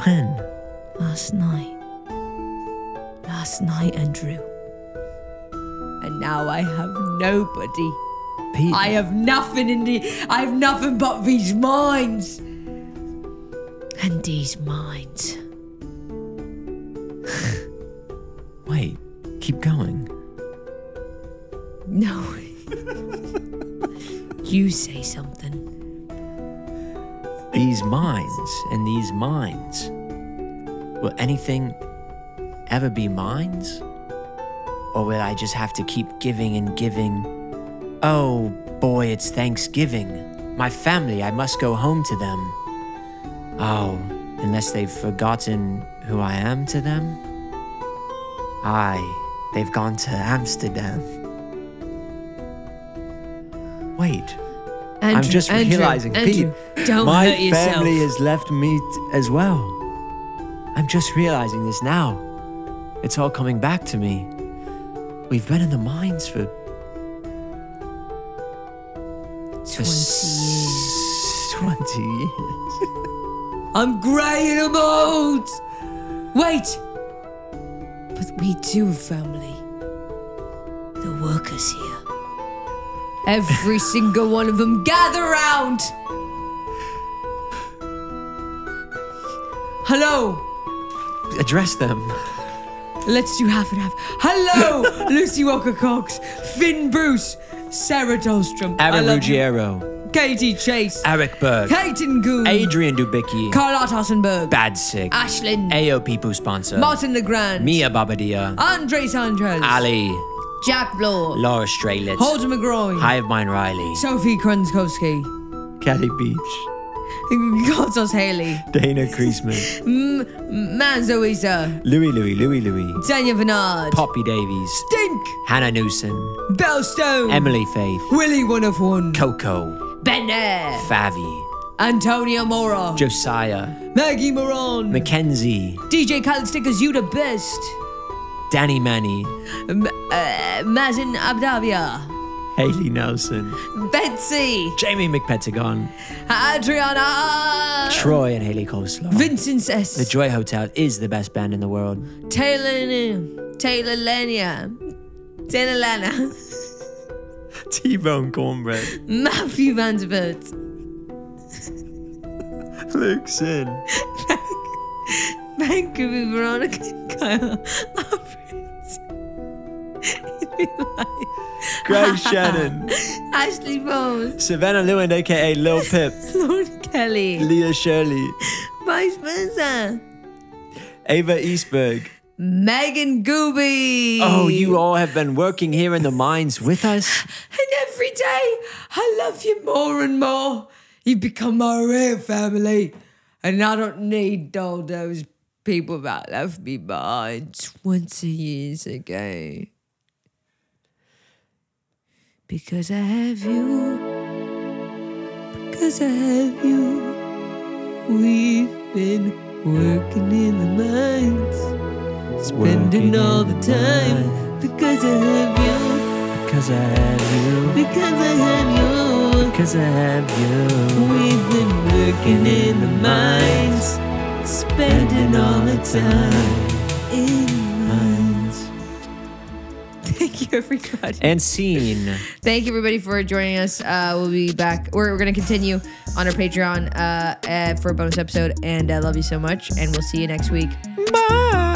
When? Last night, Andrew. And now I have nobody. Pete, I have nothing but these mines. And these mines. wait, keep going. No. You say something. These mines and these mines. Will anything ever be mines? Or will I just have to keep giving and giving? Oh boy, it's Thanksgiving. My family, I must go home to them. Oh, unless they've forgotten who I am to them? Aye, they've gone to Amsterdam. Wait, I'm just realizing, Pete, don't my hurt yourself. family has left me as well. I'm just realizing this now. It's all coming back to me. We've been in the mines for 20 years. 20 years. I'm grey in the mold. Wait. But we do have family. The workers here. Every single one of them gather round. Hello. Address them. Let's do half and half. Hello, Lucy Walker Cox, Finn Bruce, Sarah Dahlstrom, Aaron Ruggiero, Katie Chase, Eric Berg, Kaiten Goon, Adrian Dubicki, Carlotte Hassenberg, Bad Sick, Ashlyn, AOP Poo Sponsor, Martin Legrand, Mia Babadia, Andre Sanchez, Ali, Jack Bloor, Laura Strelitz, Holden McGroy, Hive Mind Riley, Sophie Krunskowski, Kelly Beach, Godzos Haley, Dana Kreisman, Manzoisa, Louie, Tanya Bernard, Poppy Davies, Stink, Hannah Newson, Bellstone, Emily Faith, Willie One of One, Coco, Ben Air, Favi, Antonia Mora, Josiah, Maggie Moran, Mackenzie, DJ Khaled Stickers, you the best. Danny Manny, Mazin Abdavia, Haley Nelson, Betsy, Jamie McPentagon, Adriana, Troy and Haley Coleslaw. Vincent S. The Joy Hotel is the best band in the world. Taylor Lana, T-Bone Cornbread. Matthew Vanderbilt, Luke Sin. Vancouver Veronika, Kyle, Alfred, Craig Shannon, Ashley Bones, Savannah Lewin, aka Lil Pip, Lord Kelly, Leah Shirley, Vice Versa, Ava Eastberg. Megan Gooby. Oh, you all have been working here in the mines with us. And every day, I love you more and more. You become my real family. And I don't need all those people that left me behind 20 years ago. Because I have you. Because I have you. We've been working in the mines. Spending all the time because I have you. Because I have you. Because I have you. Because I have you. We've been working in the mines. Spending all the time in the mines. Thank you, everybody. And scene. Thank you, everybody, for joining us. We'll be back. We're going to continue on our Patreon for a bonus episode. And I love you so much. And we'll see you next week. Bye.